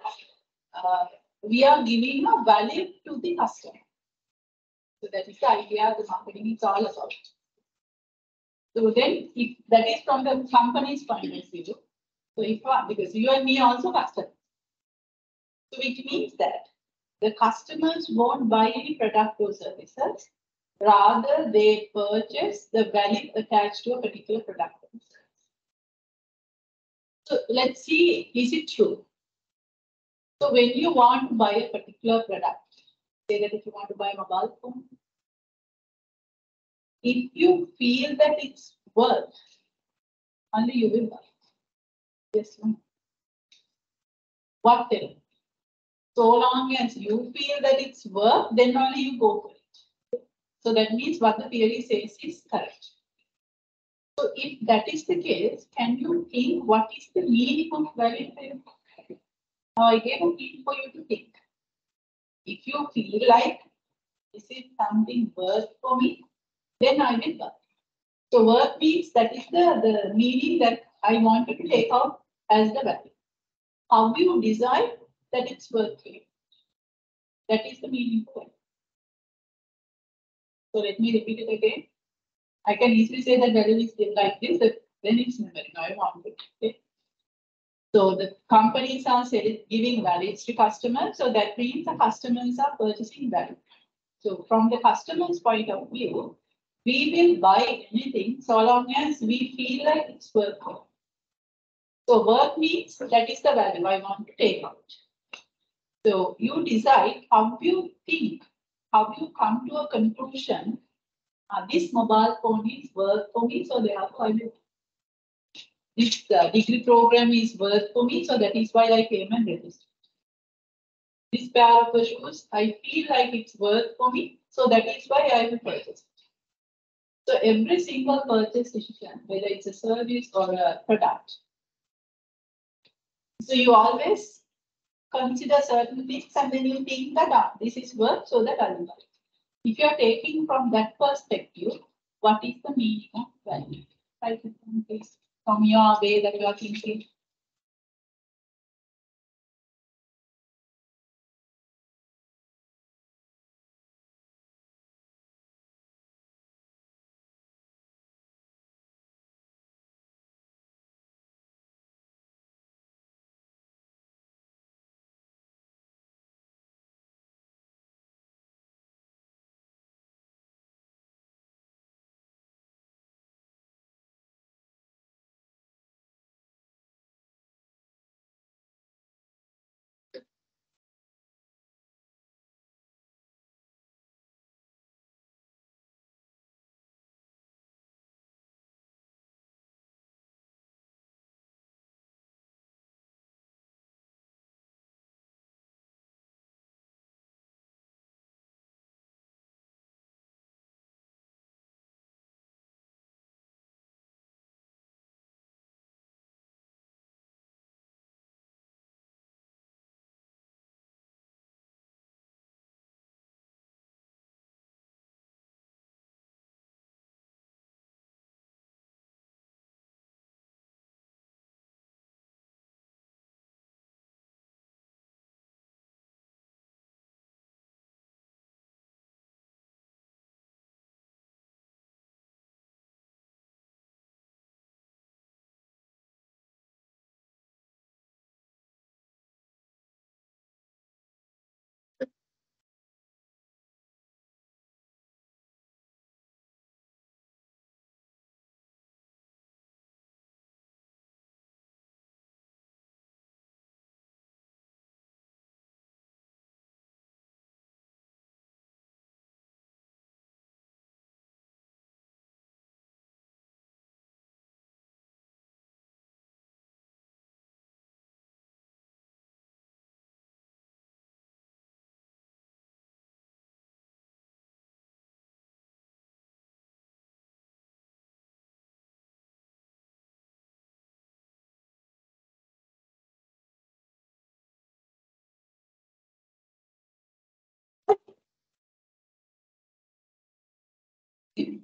we are giving a value to the customer. So that is the idea the marketing is all about. So then, if that is from the company's point of view, so if because you and me also customers, so it means that the customers won't buy any product or services. Rather, they purchase the value attached to a particular product. So let's see, is it true? So when you want to buy a particular product, say that if you want to buy a mobile phone, if you feel that it's worth, only you will buy. Yes, no. Whatever. So long as you feel that it's worth, then only you go for it. So that means what the theory says is correct. So if that is the case, can you think what is the meaning of valid for you? Now I gave a hint for you to think. If you feel like this is something worth for me, then I will work. So worth means that is the meaning that I wanted to take out as the value. How do you decide that it's worth for you? That is the meaning for it. So let me repeat it again. I can easily say that value is like this, then it's numeric. I want it. Okay. So the companies are giving values to customers. So that means the customers are purchasing value. So from the customer's point of view, we will buy anything so long as we feel like it's worth it. So worth means that is the value I want to take out. So you decide how you think, how you come to a conclusion. This mobile phone is worth for me, so therefore I will. This degree program is worth for me, so that is why I came and registered. This pair of shoes, I feel like it's worth for me, so that is why I will purchase it. So every single purchase decision, whether it's a service or a product, so you always consider certain things and then you think that this is worth, so that I will buy it. If you are taking from that perspective, what is the meaning of value? Write it down, please, from your way that you are thinking.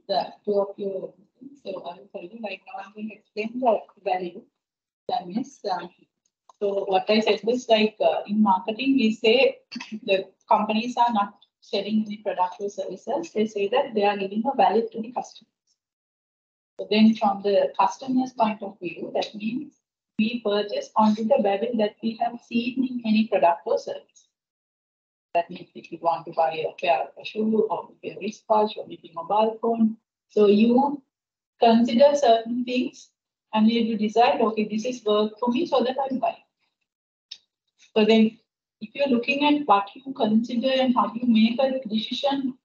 The two of you. So I will tell you right now. I'm going to explain the value. That means, so what I said was like in marketing, we say the companies are not selling any product or services. They say that they are giving a value to the customers. So then, from the customer's point of view, that means we purchase onto the value that we have seen in any product or service. That means if you want to buy a pair of a shoe or a wristwatch or maybe mobile phone, so you consider certain things and you decide, okay, this is worth for me, so that I buy. So then, if you're looking at what you consider and how you make a decision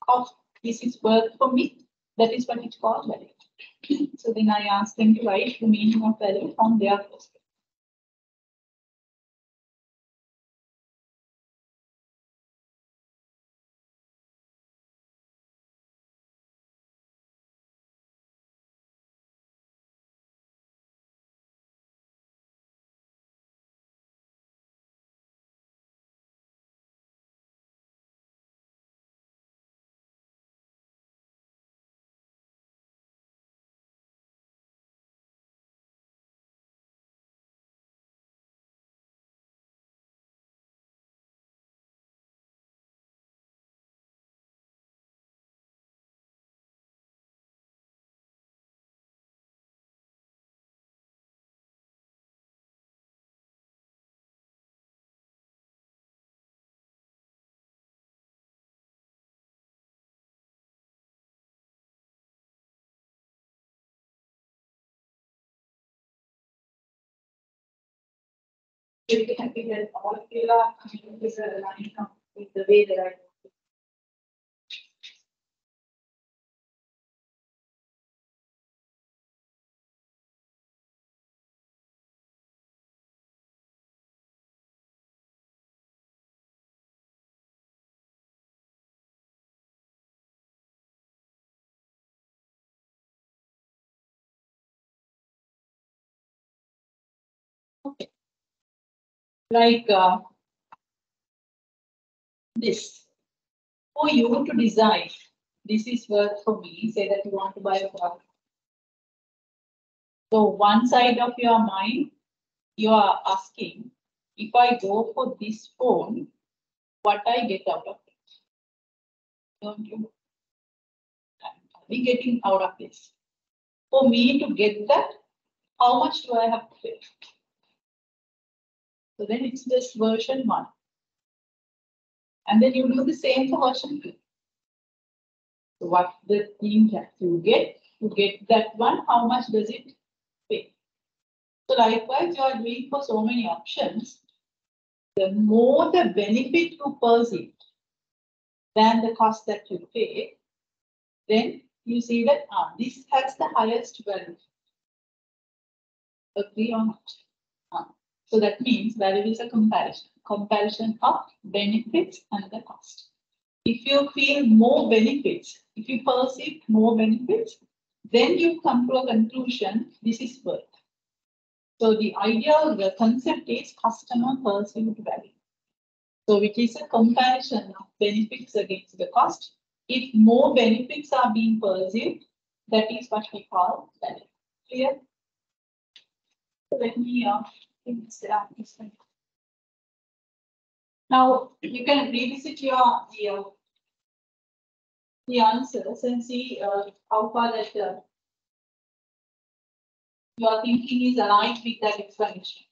of this is worth for me, that is what it's called value. So then I asked them to write the meaning of value from their perspective. Very happy that all of you are coming with a line with the way that I. Okay. Like this. For you to decide, this is worth for me, say that you want to buy a car. So one side of your mind, you are asking, if I go for this phone, what I get out of it? Don't you? Are we getting out of this? For me to get that, how much do I have to pay? So then it's just version 1. And then you do the same for version 2. So what the thing that you get, to get that one, how much does it pay? So likewise, you are doing for so many options, the more the benefit you perceive than the cost that you pay, then you see that this has the highest value. Agree on it. So that means value is a comparison of benefits and the cost. If you feel more benefits, if you perceive more benefits, then you come to a conclusion, this is worth. So the idea, the concept is customer perceived value. So which is a comparison of benefits against the cost. If more benefits are being perceived, that is what we call value. Clear? So let me start this one. Now you can revisit the answers and see how far that your thinking is aligned with that explanation.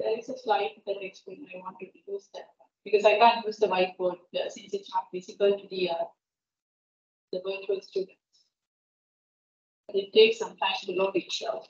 There is a slide that explains. I wanted to use that one because I can't use the whiteboard since it's not visible to the virtual students. But it takes some time to load itself.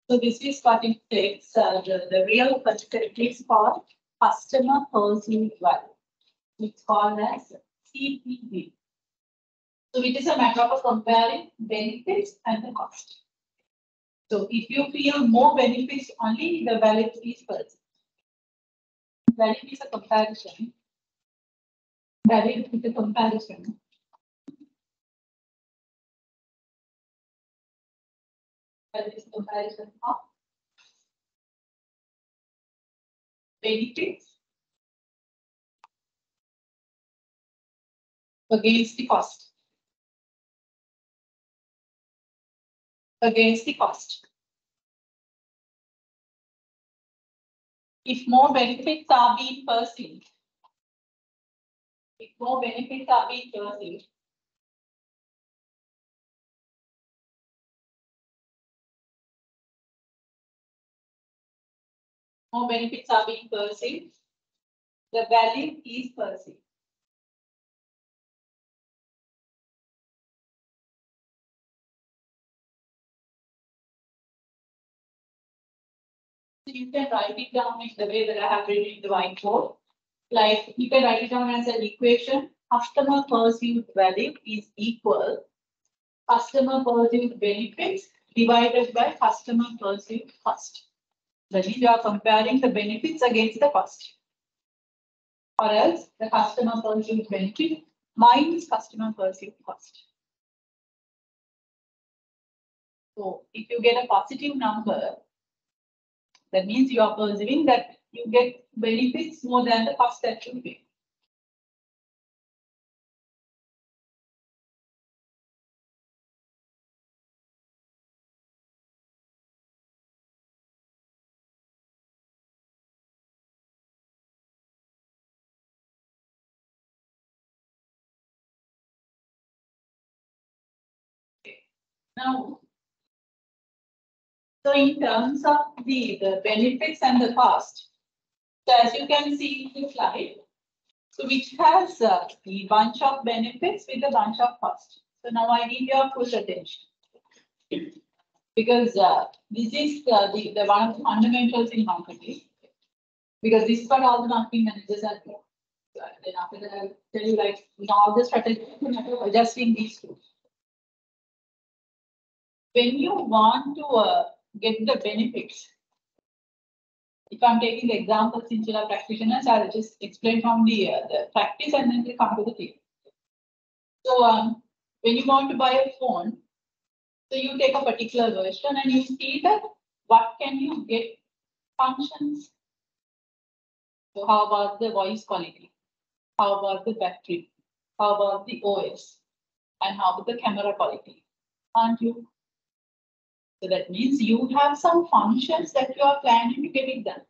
So this is what it takes. The real concept is called customer perceived value. It's called as CPV. So it is a matter of comparing benefits and the cost. So if you feel more benefits, only the value is perceived. Value is a comparison. Value is a comparison. Value is a comparison of benefits against the cost. Against the cost. If more benefits are being perceived, more benefits are being perceived, the value is perceived. you can write it down in the way that I have written in the whiteboard. Like you can write it down as an equation. Customer perceived value is equal customer perceived benefits divided by customer perceived cost. That means you are comparing the benefits against the cost. Or else the customer perceived benefit minus customer perceived cost. So if you get a positive number, that means you are perceiving that you get benefits more than the cost that you pay. Now, so in terms of the benefits and the cost, so as you can see in the slide, so which has the bunch of benefits with a bunch of cost. So now I need your full attention. Because this is the one of the fundamentals in marketing. Because this is what all the marketing managers are doing. So then after that, I'll tell you like all the strategies adjusting these two. When you want to get the benefits, if I'm taking the example since you are practitioners, I'll just explain from the practice and then we'll come to the theory. So when you want to buy a phone, so you take a particular version and you see that what can you get functions. So how about the voice quality? How about the battery? How about the OS? And how about the camera quality? Aren't you? So that means you have some functions that you are planning to get it done.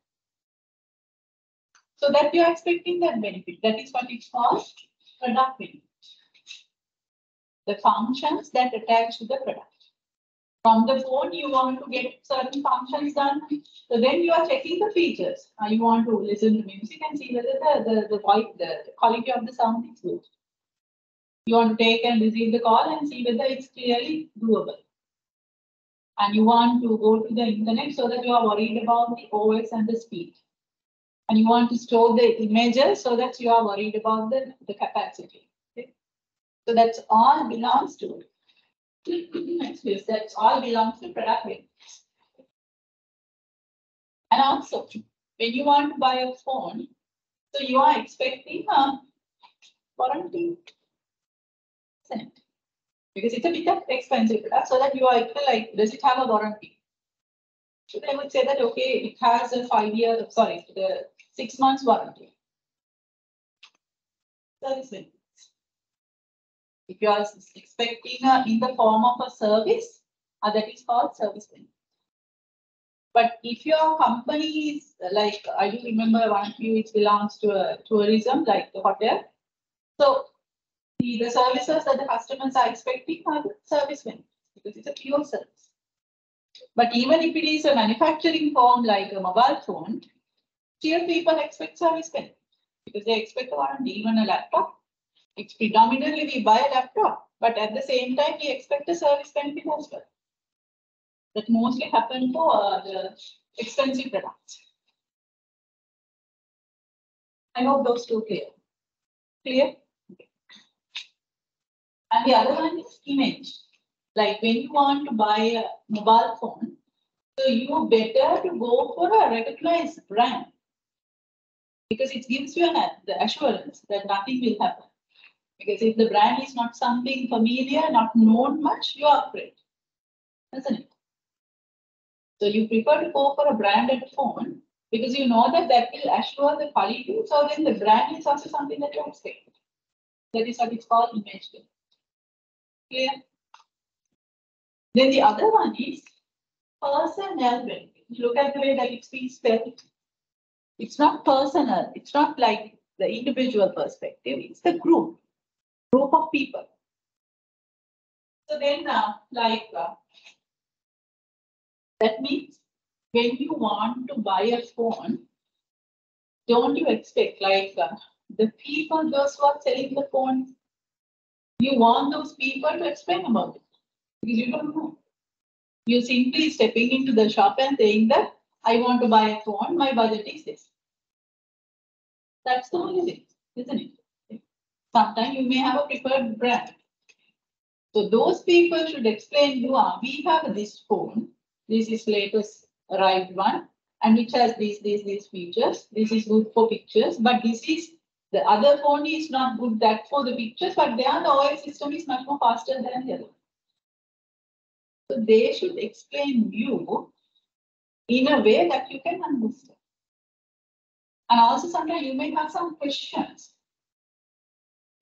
So that you are expecting that benefit. That is what it's called product benefit. The functions that attach to the product. From the phone, you want to get certain functions done. So then you are checking the features. You want to listen to music and see whether the quality of the sound is good. You want to take and receive the call and see whether it's clearly doable. And you want to go to the internet so that you are worried about the OS and the speed. And you want to store the images so that you are worried about the capacity. Okay? So that's all belongs to that's all belongs to product benefits. And also, when you want to buy a phone, so you are expecting a warranty, isn't it? Because it's a bit of expensive product, so that you are like, does it have a warranty? So they would say that, okay, it has a 5-year, sorry, the 6 months warranty. Service benefits. If you are expecting in the form of a service, that is called service benefit. But if your company is like, I do remember one of you, which belongs to a tourism, like the hotel. So the services that the customers are expecting are the service benefits because it's a pure service. But even if it is a manufacturing form like a mobile phone, still people expect service benefits because they expect a warranty. Even a laptop, it's predominantly we buy a laptop, but at the same time we expect a service benefit as well. That mostly happen for the expensive products. I hope those two clear. Clear? Okay. And the other one is image. Like when you want to buy a mobile phone, so you better to go for a recognized brand because it gives you the assurance that nothing will happen. Because if the brand is not something familiar, not known much, you are afraid, isn't it? So you prefer to go for a branded phone because you know that that will assure the quality. So then the brand is also something that you expect. That is what it's called image. Clear? Then the other one is personal benefit. Look at the way that it's being spelled. It's not personal. It's not like the individual perspective. It's the group of people. So then that means when you want to buy a phone, don't you expect like the people, those who are selling the phone, you want those people to explain about it because you don't know. You're simply stepping into the shop and saying that I want to buy a phone, my budget is this. That's the only thing, isn't it? Sometimes you may have a preferred brand. So those people should explain you, we have this phone, this is latest arrived one, and which has these features. This is good for pictures, but this is the other phone is not good that for the pictures, but there the OS system is much more faster than the other. So they should explain you in a way that you can understand. And also sometimes you may have some questions.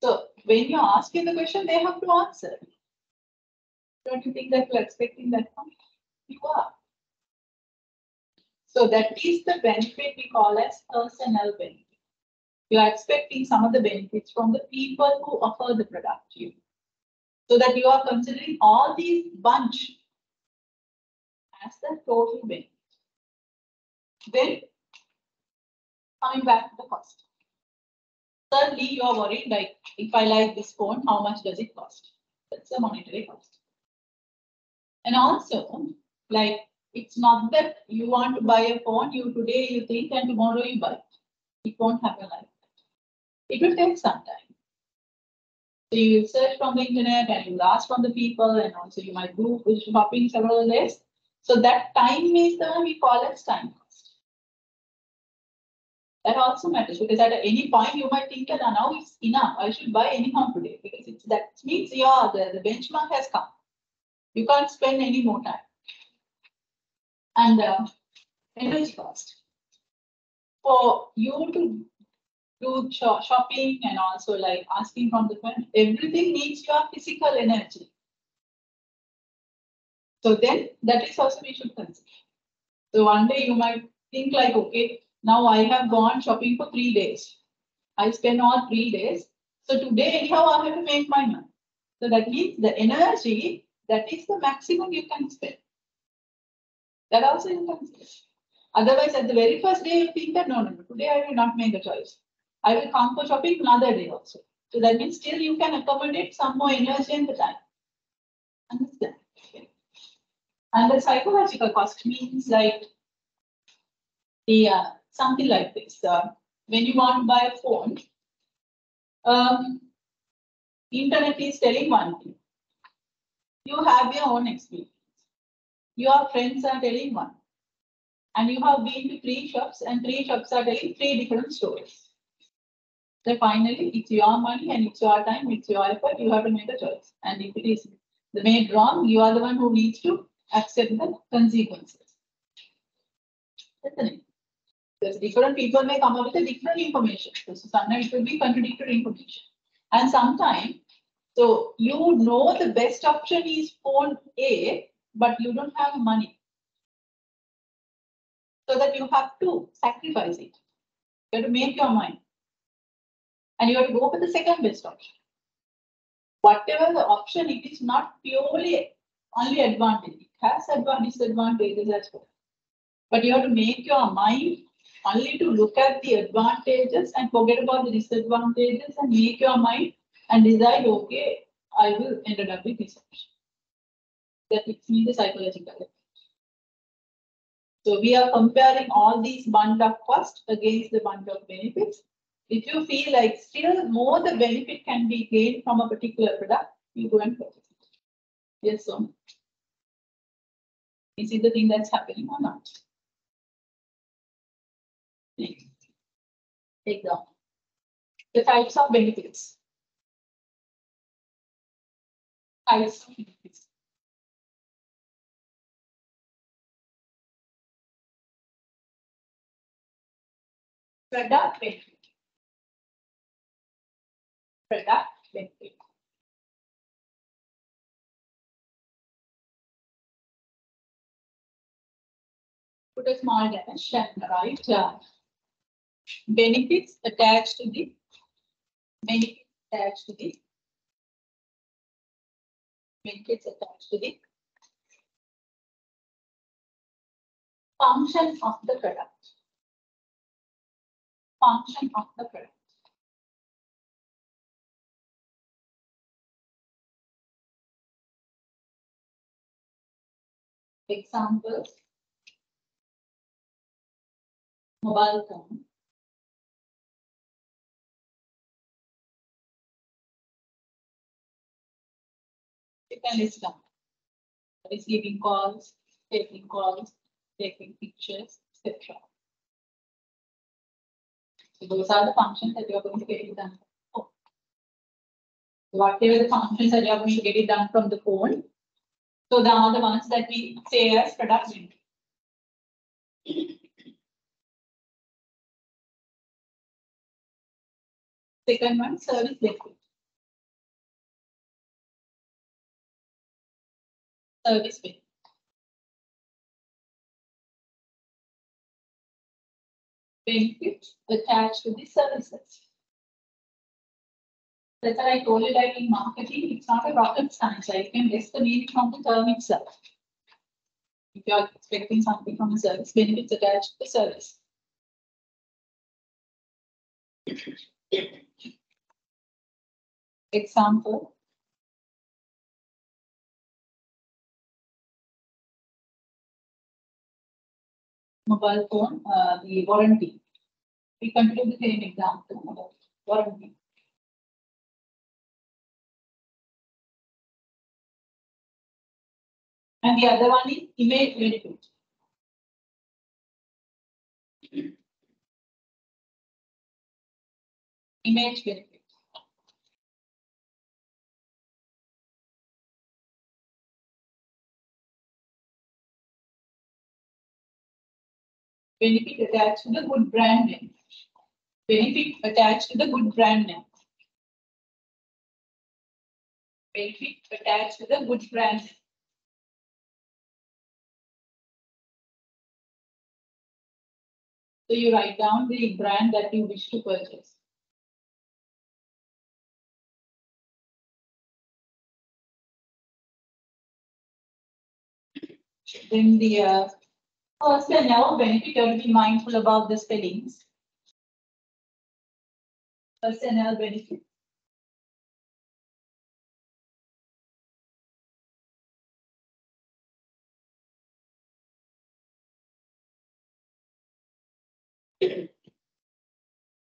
So when you're asking the question, they have to answer. Don't you think that you're expecting that from you are? So that is the benefit we call as personal benefit. You are expecting some of the benefits from the people who offer the product to you. So that you are considering all these bunch as the total benefit. Then coming back to the cost. Thirdly, you are worried like, if I like this phone, how much does it cost? That's the monetary cost. And also, like, it's not that you want to buy a phone, today you think and tomorrow you buy it. It won't happen like that. It will take some time. So you will search from the internet and you will ask from the people, and also you might do shopping several days. So that time is the one we call as time cost. That also matters because at any point you might think that now it's enough, I should buy anyhow today, because that means the benchmark has come. You can't spend any more time. And energy cost. For you to do shopping and also like asking from the friend, everything needs your physical energy. So then that is also we should consider. So one day you might think like, okay, now I have gone shopping for 3 days. I spend all 3 days. So today anyhow I have to make my money. So that means the energy, that is the maximum you can spend. That also you can consider. Otherwise, at the very first day, you think that no, today I will not make a choice. I will come for shopping another day also. So that means still you can accommodate some more energy in the time. Understand? Okay. And the psychological cost means like something like this. When you want to buy a phone, internet is telling one thing. You have your own experience. Your friends are telling one. And you have been to 3 shops, and 3 shops are telling 3 different stories. So finally, it's your money and it's your time, it's your effort, you have to make a choice. And if it is made wrong, you are the one who needs to accept the consequences. Isn't it? Because different people may come up with a different information. So sometimes it will be contradictory information. And sometimes, so you know the best option is phone A, but you don't have money. So that you have to sacrifice it. You have to make your mind. And you have to go for the second best option. Whatever the option, it is not purely only advantage. It has disadvantages as well. But you have to make your mind only to look at the advantages and forget about the disadvantages and make your mind and decide, okay, I will end up with this option. That means the psychological effect. So we are comparing all these bundle of cost against the bundle of benefits. If you feel like still more the benefit can be gained from a particular product, you go and purchase it. Yes, so is it the thing that's happening or not? Next. Example. The types of benefits. Types of benefits. Product benefit. Product benefit. Put a small dash and write benefits attached to the benefits attached to the benefits attached to the function of the product. Function of the product. Examples. mobile phone. You can list down. Receiving calls, taking pictures, etc. So those are the functions that you are going to get it done. Oh. Whatever the functions that you are going to get it done from the phone. So they are the ones that we say as product benefit. Second one, service benefit. Service benefit. Benefits attached to the services. That's why I told you that in marketing, it's not a rocket science. You can guess the meaning from the term itself. If you are expecting something from a service, benefits attached to the service. Example. Mobile phone, the warranty. We continue the same example, warranty. And the other one is image benefit. Image benefit. Benefit attached to the good brand name. Benefit attached to the good brand name. Benefit attached to the good brand name. So you write down the brand that you wish to purchase. Then the personnel benefit, you have to be mindful about the spellings. Personnel benefit.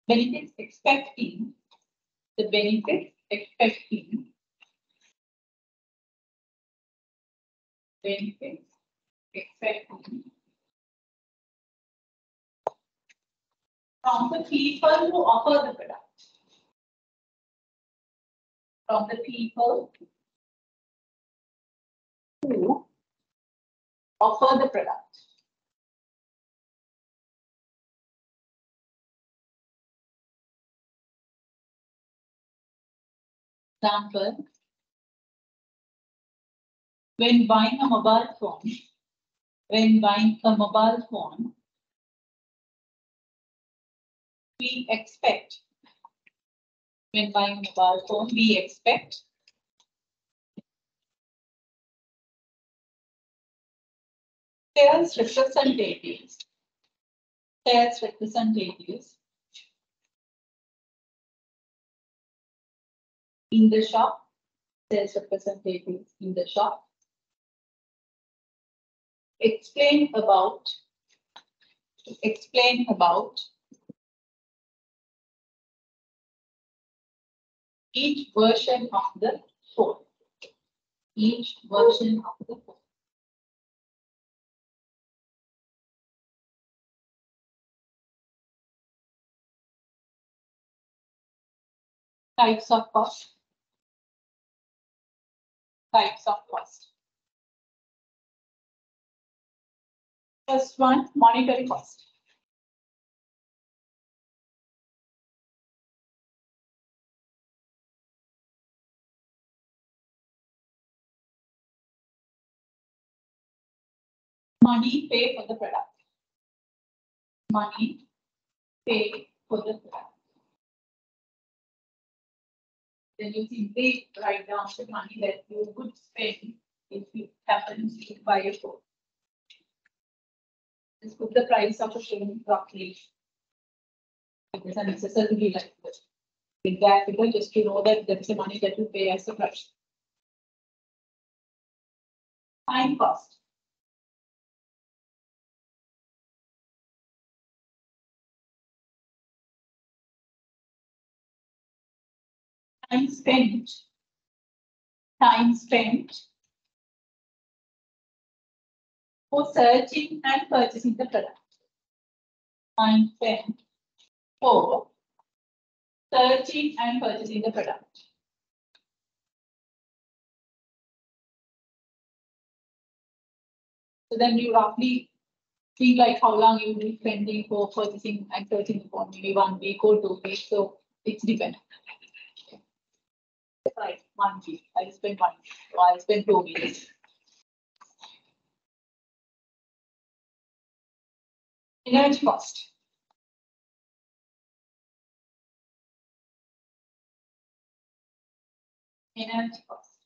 Benefits expecting. The benefits expecting. Benefits expecting. From the people who offer the product. From the people who offer the product. Example, when buying a mobile phone, we expect, when buying a mobile phone, we expect sales representatives in the shop, sales representatives in the shop, explain about each version of the phone. Each version of the phone. Types of cost. Types of cost. First one, monetary cost. Money paid for the product. Money paid for the product. Then you simply write down the money that you would spend if you happen to buy a phone. Just put the price of a phone roughly. It is unnecessarily like this. With that figure, just to know that that's the money that you pay as the price. Time cost. time spent for searching and purchasing the product. Time spent for searching and purchasing the product. So then you roughly think like how long you will be spending for purchasing and searching the phone, maybe 1 week or 2 weeks. So it's dependent. Like 1 week, I spent 1 week, or I spent 2 weeks. Energy cost. Energy cost.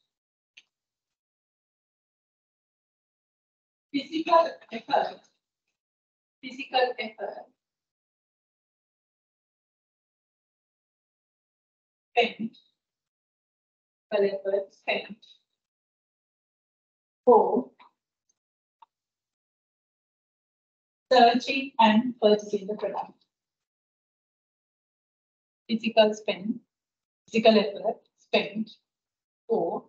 Physical effort. Physical effort. Spent. Physical effort spent for searching and purchasing the product. Physical effort spent for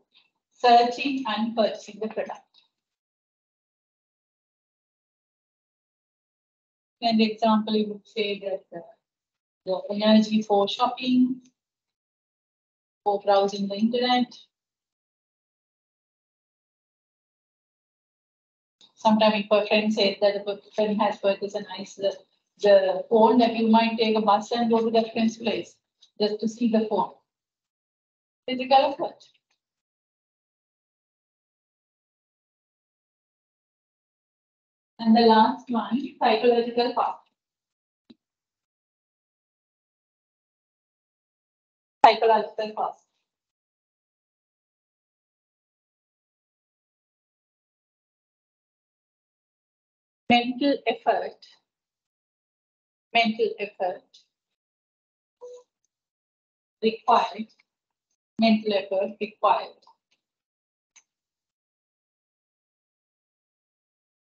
searching and purchasing the product. And example, you would say that the energy for shopping, for browsing the internet. Sometimes if a friend says that a friend has purchased a nice the phone, that you might take a bus and go to that friend's place just to see the phone. Physical effort. And the last one, psychological cost. Psychological cost. Mental effort. Mental effort. Required. Mental effort required.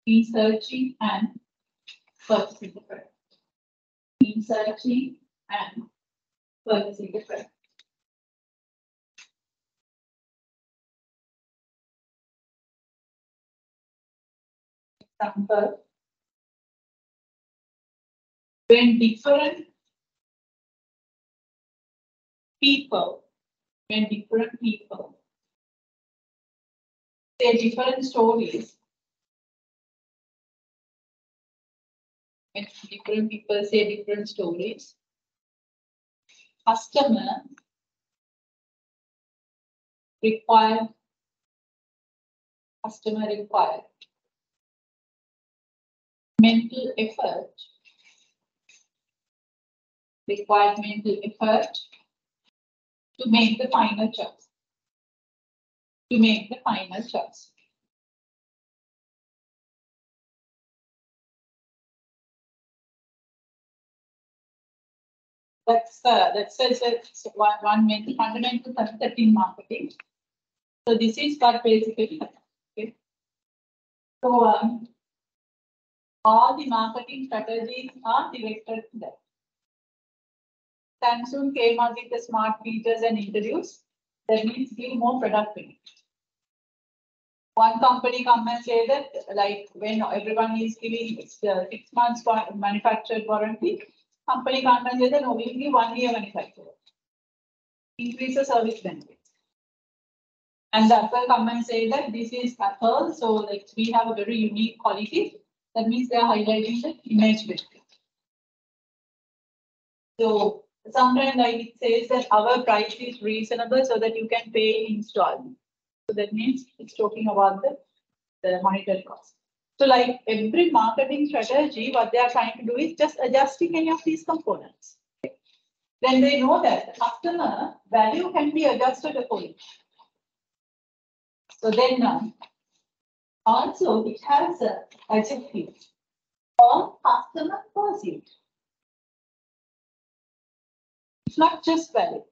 Researching and purchasing the product. Researching and purchasing the product. Example. When different people say different stories, when different people say different stories, customer required mental effort, to make the final choice. That's one main fundamental concept in marketing. So this is what basically, okay. So all the marketing strategies are directed to that. Samsung came up with the smart features and introduced. That means give more product benefit. One company come and say that, like when everyone is giving 6 months manufactured warranty, company come and say that no, we will give 1 year manufacturer. Increase the service benefits. And the Apple come and say that this is Apple, so like we have a very unique quality. That means they are highlighting the image benefit. So sometimes like it says that our price is reasonable so that you can pay in installment. So that means it's talking about the monetary cost. So like every marketing strategy, what they are trying to do is just adjusting any of these components. Then they know that the customer value can be adjusted accordingly. So then also it has an adjective or customer perceived. It's not just value.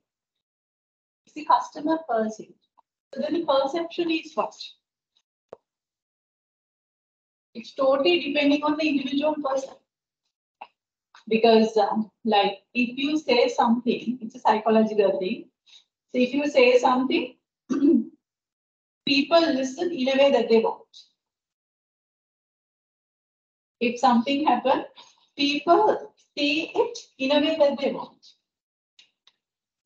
It's the customer perceived. So then the perception is what? It's totally depending on the individual person. Because like if you say something, it's a psychological thing. So if you say something, people listen in a way that they want. If something happens, people see it in a way that they want.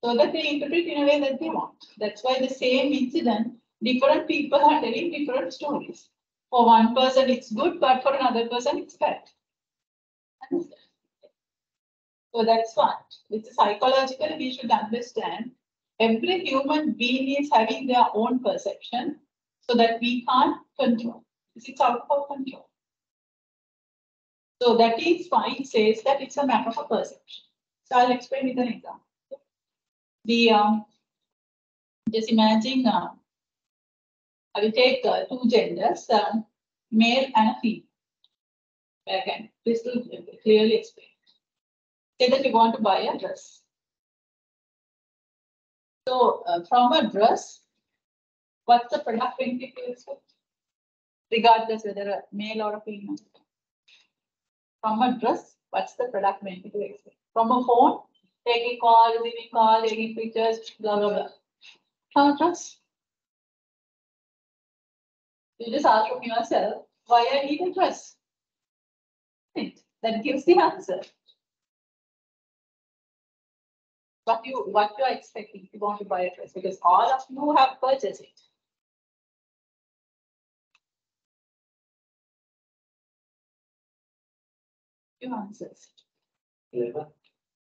So that they interpret in a way that they want. That's why the same incident, different people are telling different stories. For one person it's good, but for another person it's bad. Understand? So that's what. It's psychologically we should understand every human being is having their own perception so that we can't control. It's out of our control. So that is why it says that it's a matter of perception. So I'll explain with an example. Just imagine, I will take two genders, male and a female. I can crystal clearly explain. Say that you want to buy a dress. So from a dress, what's the product benefit you expect? Regardless whether a male or a female. From a dress, what's the product benefit you expect? From a phone, taking calls, receiving calls, taking pictures, blah, blah, blah. From a dress. You just ask from yourself, why I need a dress? That gives the answer. What you are expecting if you want to buy a dress, because all of you have purchased it. Few answers.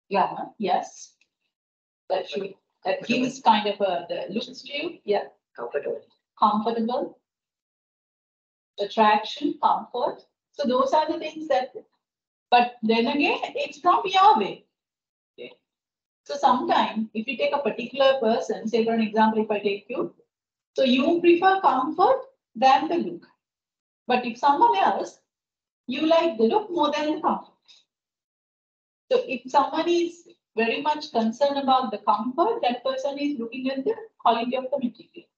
Yeah, yes. That gives kind of the looks to you. Yeah. Comfortable. Attraction, comfort. So those are the things that, but then again, it's from your way. Okay. So sometimes if you take a particular person, say for an example, if I take you, so you prefer comfort than the look. But if someone else, you like the look more than the comfort. So if someone is very much concerned about the comfort, that person is looking at the quality of the material.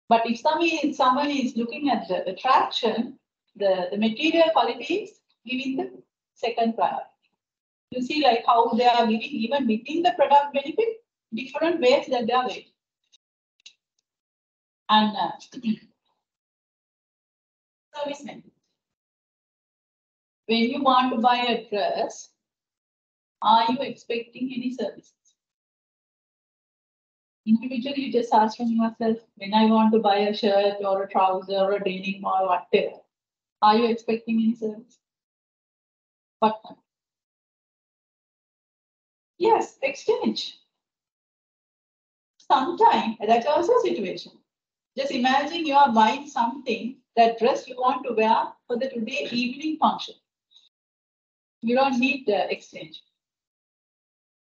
But if someone is looking at the attraction, the material quality is giving the second priority. You see like how they are giving even within the product benefit, different ways that they are weighing. And service benefit. When you want to buy a dress, are you expecting any services? Individually, you just ask from yourself, when I want to buy a shirt or a trouser or a denim or whatever, are you expecting any service? What kind? Yes, exchange. Sometimes that's also a situation. Just imagine you are buying something, that dress you want to wear for the today evening function. You don't need the exchange.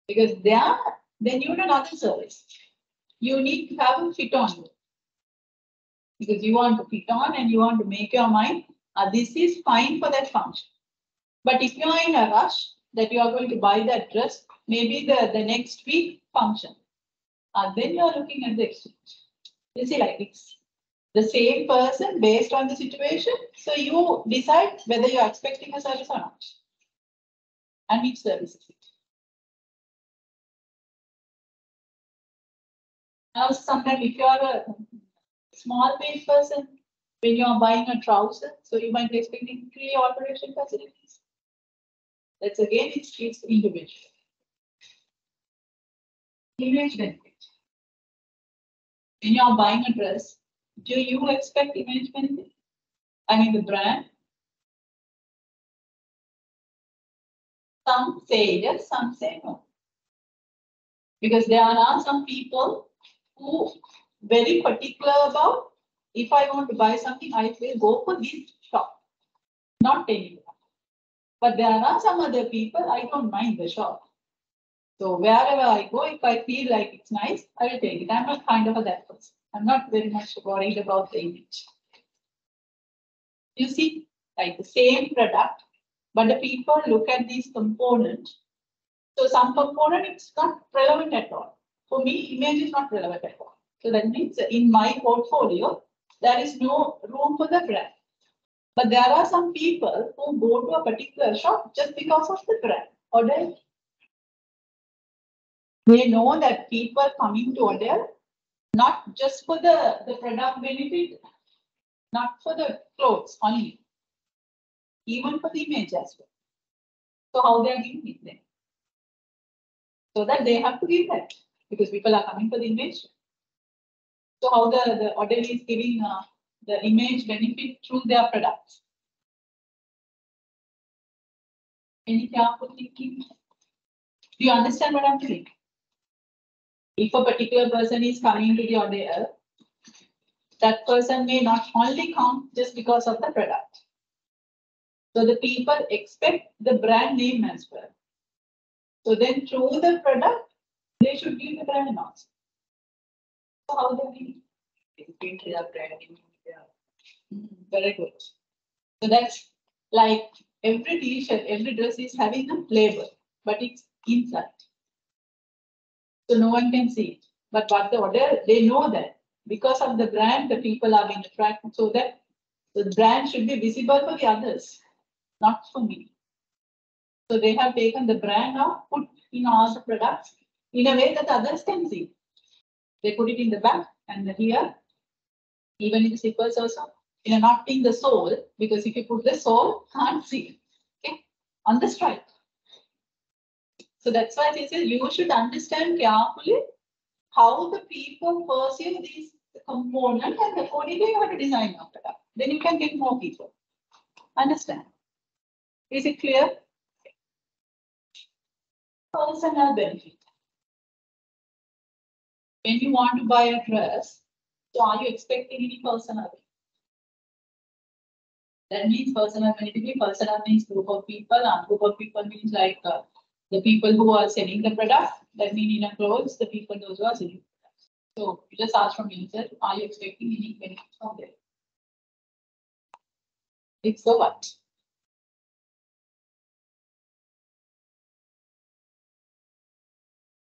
Because then you need another service. You need to have a fit on you. Because you want to fit on and you want to make your mind, this is fine for that function. But if you are in a rush that you are going to buy that dress, maybe the next week function, then you are looking at the exchange. You see, like it's the same person based on the situation. So you decide whether you are expecting a service or not. And which service is it? Now, sometimes if you are a small paid person, when you are buying a trouser, so you might be expecting 3 alteration facilities. That's again, it's individual. Image benefit. When you are buying a dress, do you expect image benefit? I mean the brand. Some say yes, some say no. Because there are some people who very particular about, if I want to buy something, I will go for this shop, not anywhere. But there are some other people, I don't mind the shop. So wherever I go, if I feel like it's nice, I will take it. I'm not kind of that person. I'm not very much worried about the image. You see, like the same product, but the people look at these components. So some component, it's not relevant at all. For me, image is not relevant at all. So that means in my portfolio, there is no room for the brand. But there are some people who go to a particular shop just because of the brand. Or They know that people coming to hotel, not just for the product benefit, not for the clothes only, even for the image as well. So how they are giving it then? So that they have to give that because people are coming for the image. So how the hotel is giving the image benefit through their products. Any careful thinking? Do you understand what I'm saying? If a particular person is coming to the hotel, that person may not only come just because of the product. So the people expect the brand name as well. So then through the product, they should give the brand also. So how they Print their branding. very good. So that's like every t-shirt, every dress is having a label, but it's inside. So no one can see it. But what the order, they know that because of the brand, the people are being attracted so that the brand should be visible for the others, not for me. So they have taken the brand out, put in all the products in a way that others can see. They put it in the back and here, even in the zippers also, not in the sole, because if you put the sole, can't see. Okay, on the stripe. So that's why they say you should understand carefully how the people perceive these components and accordingly you have to design after that. Then you can get more people. Understand? Is it clear? Personal benefit. When you want to buy a dress, so are you expecting any personal benefit? That means personal benefit. Personal means group of people, and group of people means like the people who are selling the product. That means in a clothes, the people those who are selling. So you just ask from yourself, are you expecting any benefit from there? It's so what?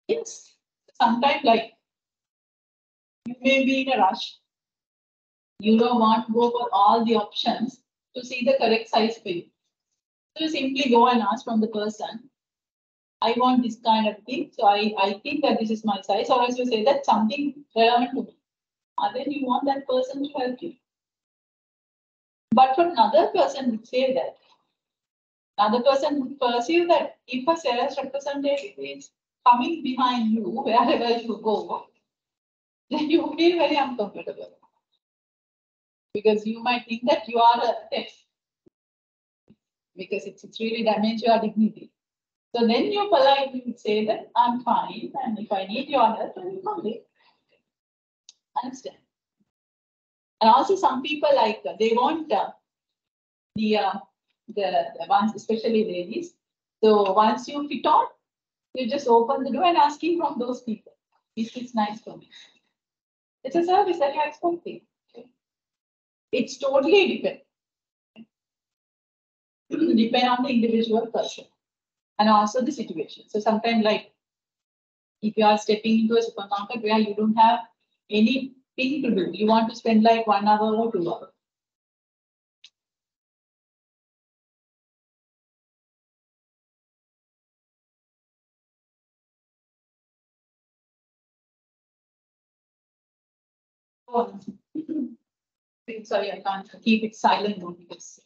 Yes. Sometimes like you may be in a rush. You don't want to go for all the options to see the correct size for you. So you simply go and ask from the person, I want this kind of thing. So I think that this is my size. Or as you say that something relevant to me. And then you want that person to help you. But for another person would say that. Another person would perceive that if a sales representative is coming behind you wherever you go, then you feel very uncomfortable. Because you might think that you are a theft. Because it's really damage your dignity. So then you politely would say that I'm fine, and if I need your help, I will come later. Understand? And also some people like they want the ones, especially ladies. So once you fit on, you just open the door and asking from those people, is this nice for me? It's a service that you're expecting. Okay? It's totally depend on the individual person and also the situation. So sometimes like if you are stepping into a supermarket where you don't have anything to do, you want to spend like 1 hour or 2 hours. Oh, sorry, I can't keep it silent mode because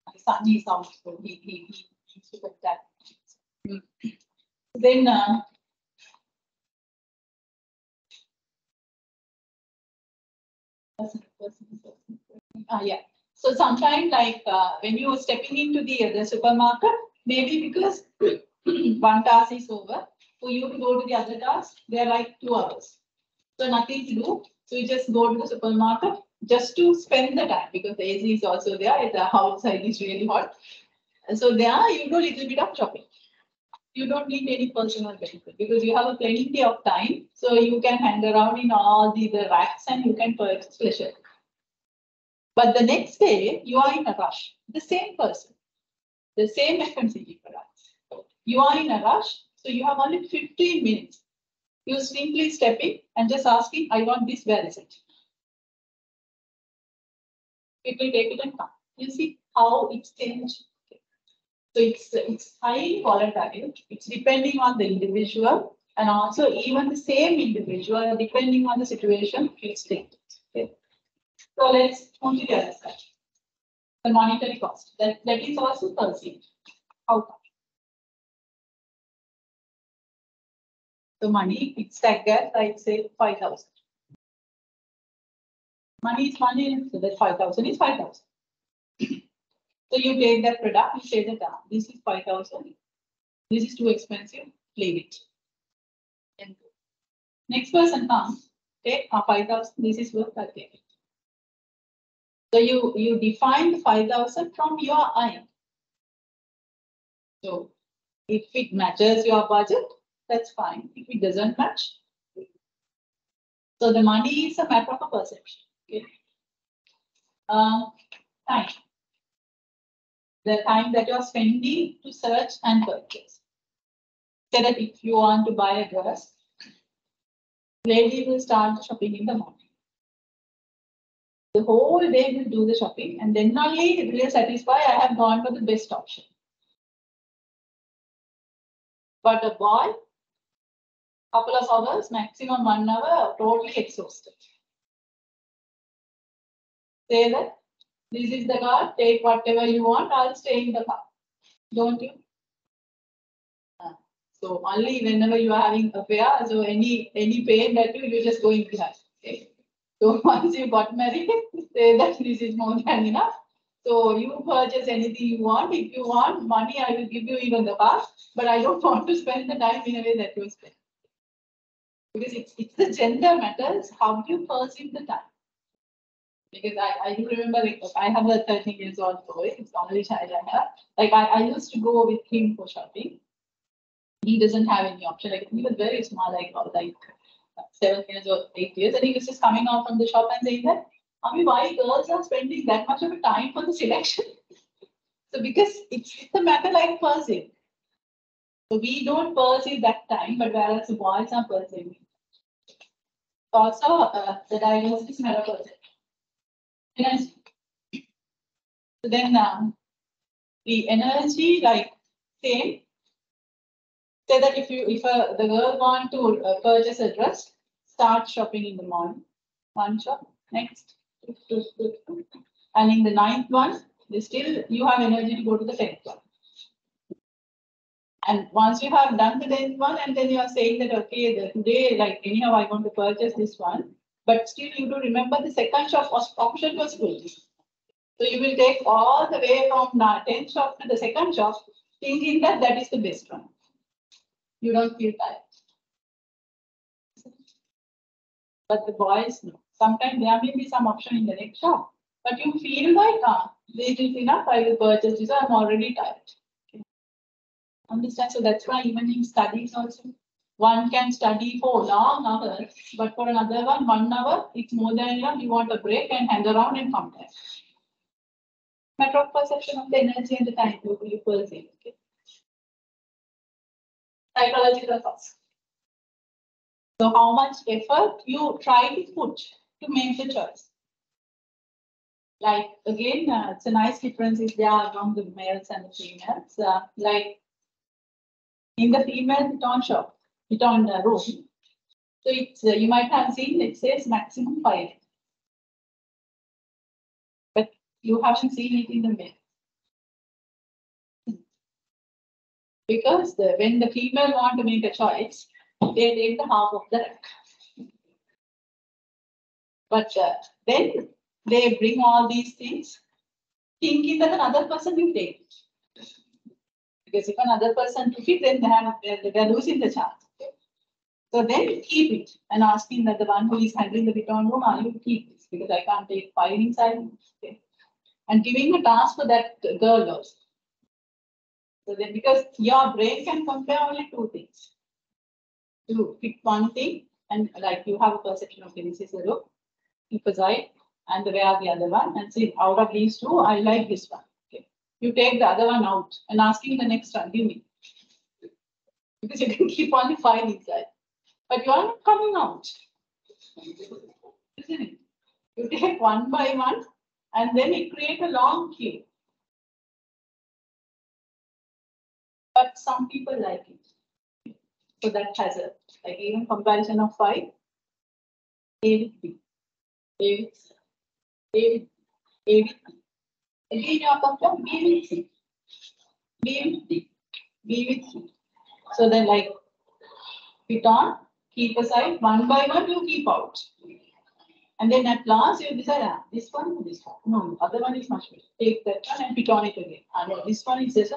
my son is out, so he needs to get that. Then yeah. So sometimes like when you are stepping into the supermarket, maybe because one task is over, for you to go to the other task, they're like 2 hours. So nothing to do. So you just go to the supermarket just to spend the time because the AC is also there. The outside is really hot. And so there you do a little bit of shopping. You don't need any personal benefit because you have a plenty of time. So you can hang around in all the racks and you can purchase pleasure. But the next day you are in a rush. The same person, the same FMCG products. You are in a rush. So you have only 15 minutes. You simply step in and just asking, I want this, where is it? People take it and come. You see how it's changed. So it's highly volatile. It's depending on the individual And also even the same individual, depending on the situation, it's different. Okay. So let's move to the other side. The monetary cost. That is also perceived. How come? The money, it's like that, like say 5,000. Money is money, so that 5,000 is 5,000. So you take that product, you say that this is 5,000, this is too expensive, leave it. And next person comes, take 5,000, this is worth, I'll take it. So you define the 5,000 from your eye. So if it matches your budget, that's fine. If it doesn't match, so the money is a matter of a perception. Okay. Time. The time that you're spending to search and purchase. So that if you want to buy a dress, lady will start shopping in the morning. The whole day will do the shopping, and then only it will satisfy. I have gone for the best option. But a boy, couple of hours, maximum 1 hour, totally exhausted. Say that this is the car, take whatever you want, I'll stay in the car. Don't you? So only whenever you are having affair, so any pain that you're just going to have. Okay. So once you got married, say that this is more than enough. So you purchase anything you want. If you want money, I will give you even the car, but I don't want to spend the time in a way that you spend. Because it's the gender matters, how do you perceive the time? Because I do remember, like, I have a 13 years old boy, it's the only child I have. Like I used to go with him for shopping. He doesn't have any option. Like he was very small, like 7 years or 8 years, and he was just coming out from the shop and saying that, Mommy, why girls are spending that much of a time for the selection? So because it's a matter like perceiving. So we don't perceive that time, but whereas the boys are perceiving. Also, the diagnosis matter perception. Energy. So then the energy, like same. Say that if the girl want to purchase a dress, start shopping in the morning. One shop, next, and in the 9th one, you have energy to go to the 10th one. And once you have done the 10th one, and then you are saying that okay, today, like anyhow, I want to purchase this one, but still you do remember the second shop option was full. So you will take all the way from the 10th shop to the second shop, thinking that that is the best one. You don't feel tired. But the boys, no. Sometimes there may be some option in the next shop, but you feel like, this is enough, I will purchase this, I'm already tired. Okay. Understand? So that's why even in studies also, one can study for long hours, but for another 1 hour, it's more than enough. You want a break and hang around and come back. Matter of perception of the energy and the time you perceive. Okay. Psychological cost. So how much effort you try to put to make the choice. Like again, it's a nice difference is there among the males and the females. Like in the female Vuitton shop, Vuitton room. So it's you might have seen it says maximum 5. But you haven't seen it in the male. Because when the female want to make a choice, they take the half of the rack. But then they bring all these things, thinking that another person will take it. Because if another person took it, then they're losing the chance. Okay? So then keep it and asking that the one who is handling the Vuitton room, are you keep this? Because I can't take 5 inside. Okay? And giving a task for that girl also. So then because your brain can compare only 2 things. You pick one thing and like you have a perception of this is a look, keep aside and wear the other one and see out of these 2, I like this one. Okay. You take the other one out and asking the next one, give me. Because you can keep only 5 inside. But you are not coming out. Isn't it? You take one by one and then it creates a long queue. But some people like it. So that has a like even comparison of 5. A with B. A with C. A with B. A with B. Again, you come from B with C. B with D. B with C. So then like put on, keep aside, one by one you keep out. And then at last you decide, this one or this one. No, other one is much better. Take that one and put on it again. And this one is just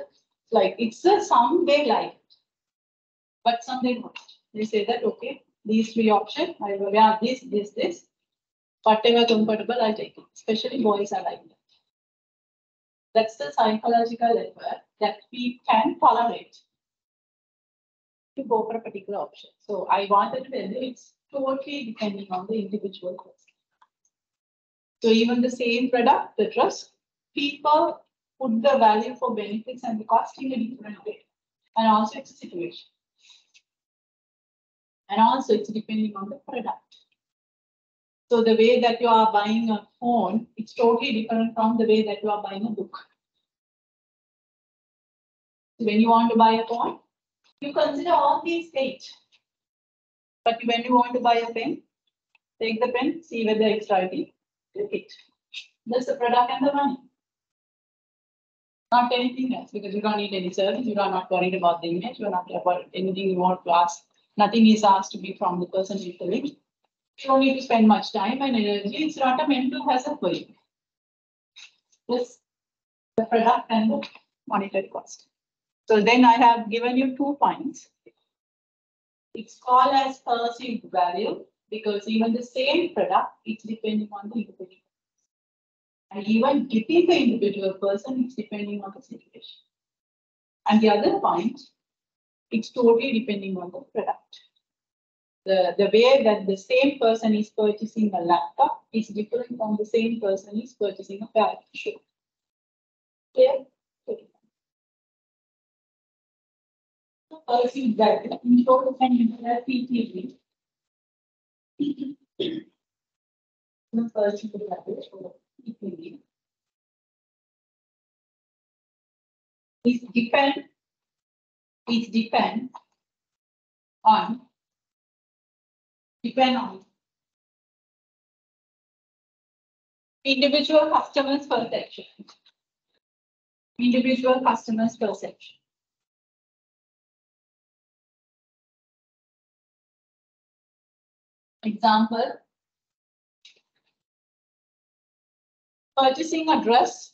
like, it's a some they like it. But some they don't. They say that, okay, these 3 options, I will have this. Whatever comfortable, I take it. Especially boys are like that. That's the psychological effort that we can tolerate to go for a particular option. So I wanted to tell you it's totally depending on the individual person. So even the same product, the dress, people put the value for benefits and the cost in a different way. And also it's a situation. And also it's depending on the product. So the way that you are buying a phone, it's totally different from the way that you are buying a book. So when you want to buy a phone, you consider all these 8. But when you want to buy a pen, take the pen, see whether it's writing, click it. That's the product and the money. Not anything else, because you don't need any service, you are not worried about the image, you are not about anything you want to ask. Nothing is asked to be from the person filling. You don't need to spend much time and energy. It's not a mental hazard for you. Just the product and the monetary cost. So then I have given you 2 points. It's called as perceived value because even the same product, it's depending on the individual. And even within the individual person, it's depending on the situation. And the other point, it's totally depending on the product. The way that the same person is purchasing a laptop is different from the same person is purchasing a pair of shoes. Clear? Perceived value in total and PTV. The perceived value for PTV is depend on individual customers' perception. Individual customers' perception. Example, purchasing a dress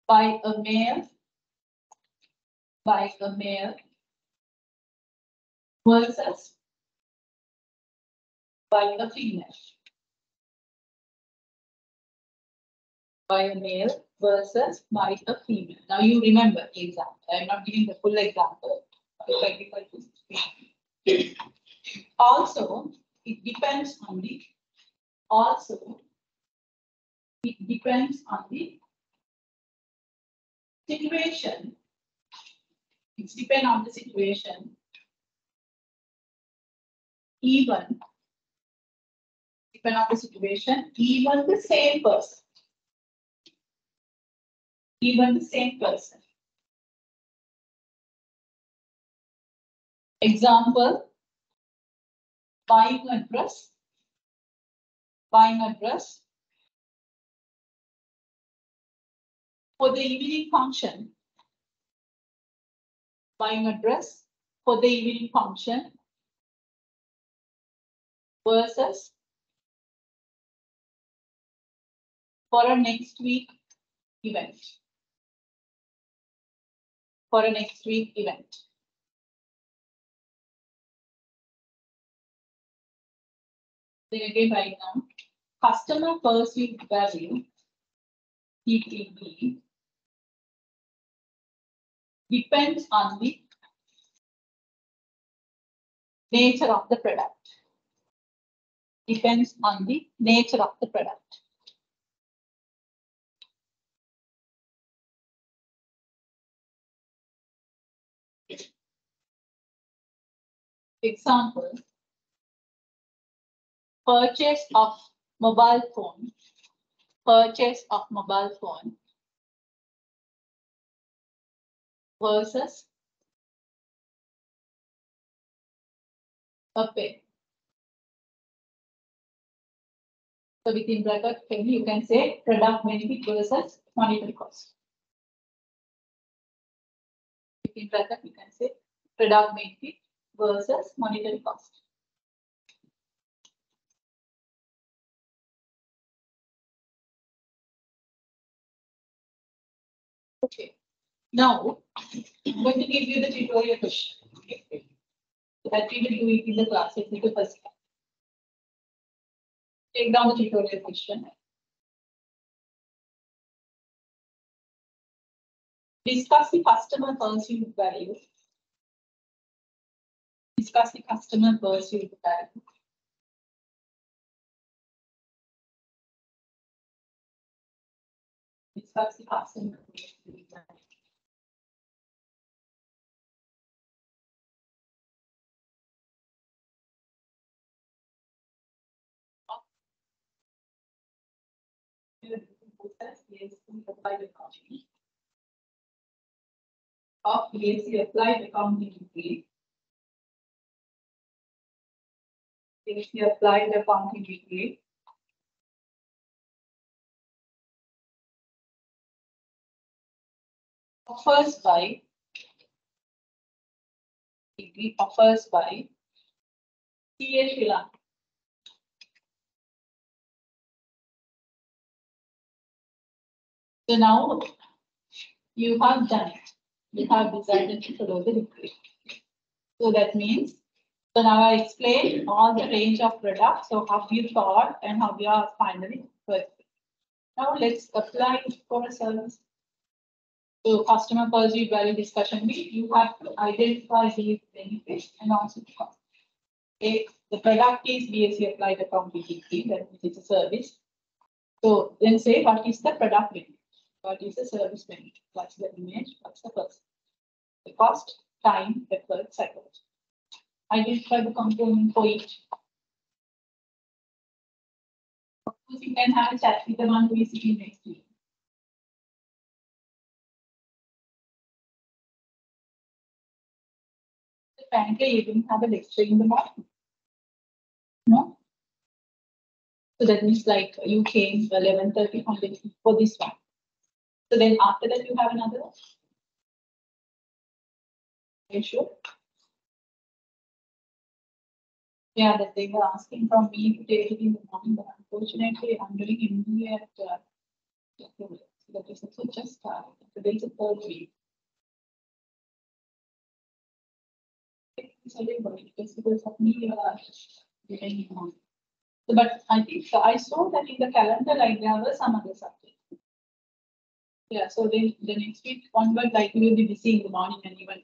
by a male versus by a female. By a male versus by a female. Now you remember the example. I'm not giving the full example. Also, it depends on the situation. It depends on the situation. Even the same person. Example, buying a dress for the evening function. Versus for a next week event. Then again right now, customer perceived value, CPV, depends on the nature of the product. Example, purchase of mobile phone versus a pay. So within bracket, you can say product benefit versus monetary cost. Within bracket, you can say product benefit versus monetary cost. Okay. Now, I'm going to give you the tutorial question. Okay. That we will do it in the class. It's the first class. Take down the tutorial question. Discuss the customer perceived value. Discuss the customer perceived value. Discuss the customer perceived value. Of BSc applied accounting degree. BSc applied accounting degree. Offers by CA Sri Lanka. So now you have done it. You have decided to follow the degree. So that means, so now I explained all the range of products. So how you thought and how you are finally first. Now let's apply it for a service. So customer perceived value discussion means you have to identify these benefits and also the cost. If the product is BSc applied accounting degree, that means it's a service. So then say what is the product benefit? What is the service benefit? What's the image? What's the person? The cost, time, effort, psychology. Identify the component for each. Suppose you can have a chat with the one who is sitting next to you. Apparently, you didn't have a lecture in the morning. No? So that means like you came 11:30 for this one. So then after that, you have another one. Are you sure? Yeah, that they were asking from me to take it in the morning, but unfortunately, I'm doing MBA at so that is also just started. Today is the third week. It's a little bit because of me doing it on. So, but I think I saw that in the calendar, like there were some other subjects. Yeah, so then the next week onward, like we will be busy in the morning and even.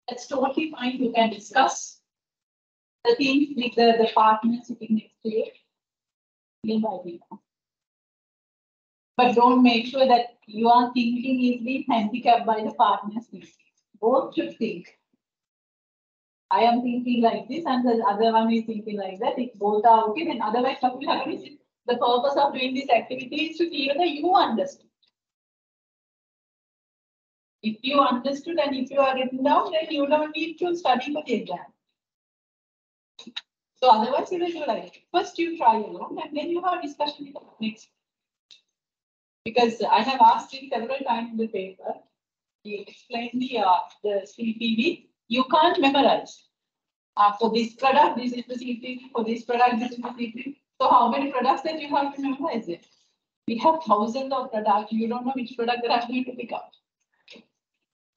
That's totally fine. You can discuss the things with the partner sitting next to you. Year by year. But don't make sure that you are thinking is being handicapped by the partner's thinking. Both should think. I am thinking like this, and the other one is thinking like that. If both are okay, then otherwise what will happen is the purpose of doing this activity is to see whether you understood. If you understood and if you are written down, then you don't need to study for the exam. So otherwise, you will do like first you try alone, and then you have discussion with the next. Because I have asked it several times in the paper. He explained the CPV. You can't memorize. For this product, this is the CPV. For this product, this is the CPV. So how many products that you have to memorize it? We have thousands of products. You don't know which product that I'm going to pick up.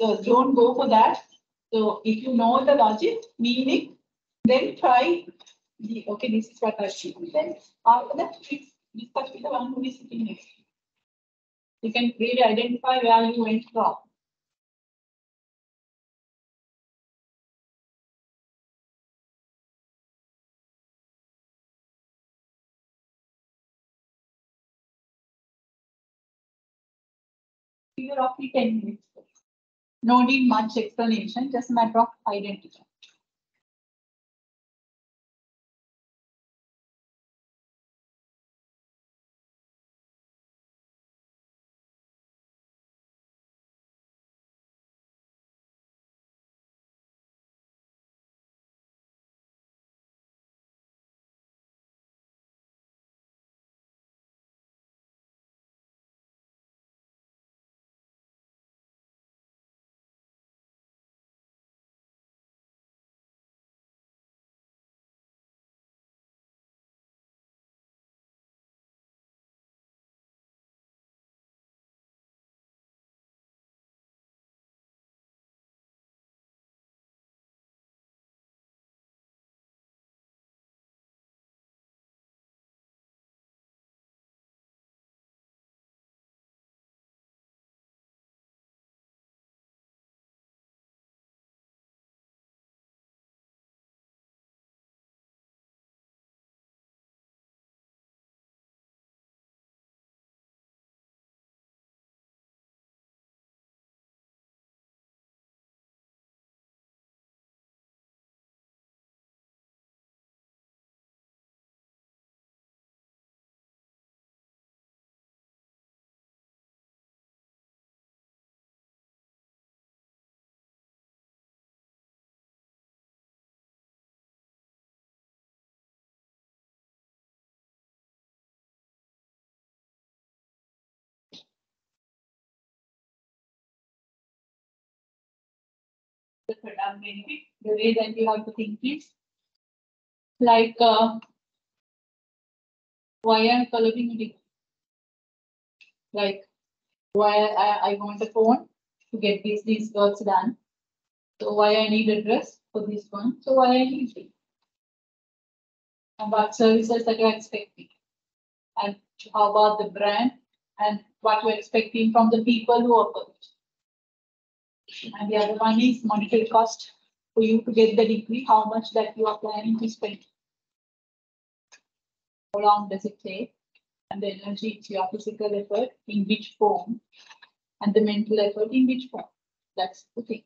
So don't go for that. So if you know the logic, meaning, then try the, okay, this is what I see. Then after that, discuss with the one who is sitting next to you. You can really identify where you went wrong. Give you roughly 10 minutes. No need much explanation, just a matter of identity. The product benefit, the way that you have to think is like why I'm coloring it. Like why I want a phone to get these works done. So why I need a dress for this one. So why I need it. And what services that you're expecting. And how about the brand and what you're expecting from the people who offer it. And the other one is monetary cost for you to get the degree, how much that you are planning to spend. How long does it take? And the energy, your physical effort in which form, and the mental effort in which form. That's the thing.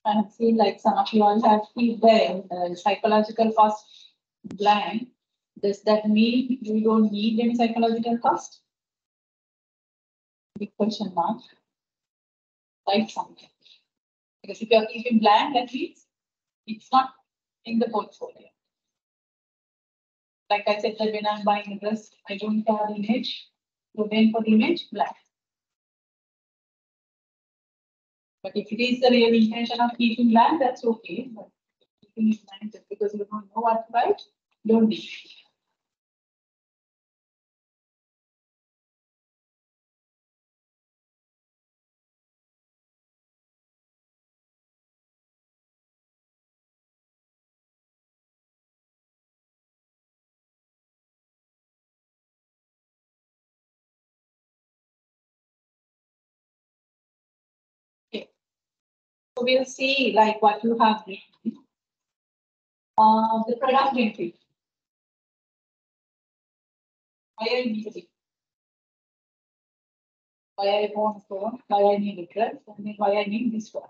I have seen like some of you all have keep the psychological cost blank. Does that mean you don't need any psychological cost? Big question mark. Write something. Because if you are keeping blank, that means it's not in the portfolio. Like I said, that when I'm buying a dress, I don't have the image. So then for the image, blank. But if it is the real intention of keeping blank, that's okay. But keeping it blank just because you don't know what to write, don't do it. Okay. So we'll see like what you have written. The product benefit. Why I need it? Why I want phone? Why I need a dress? And then why I need this one?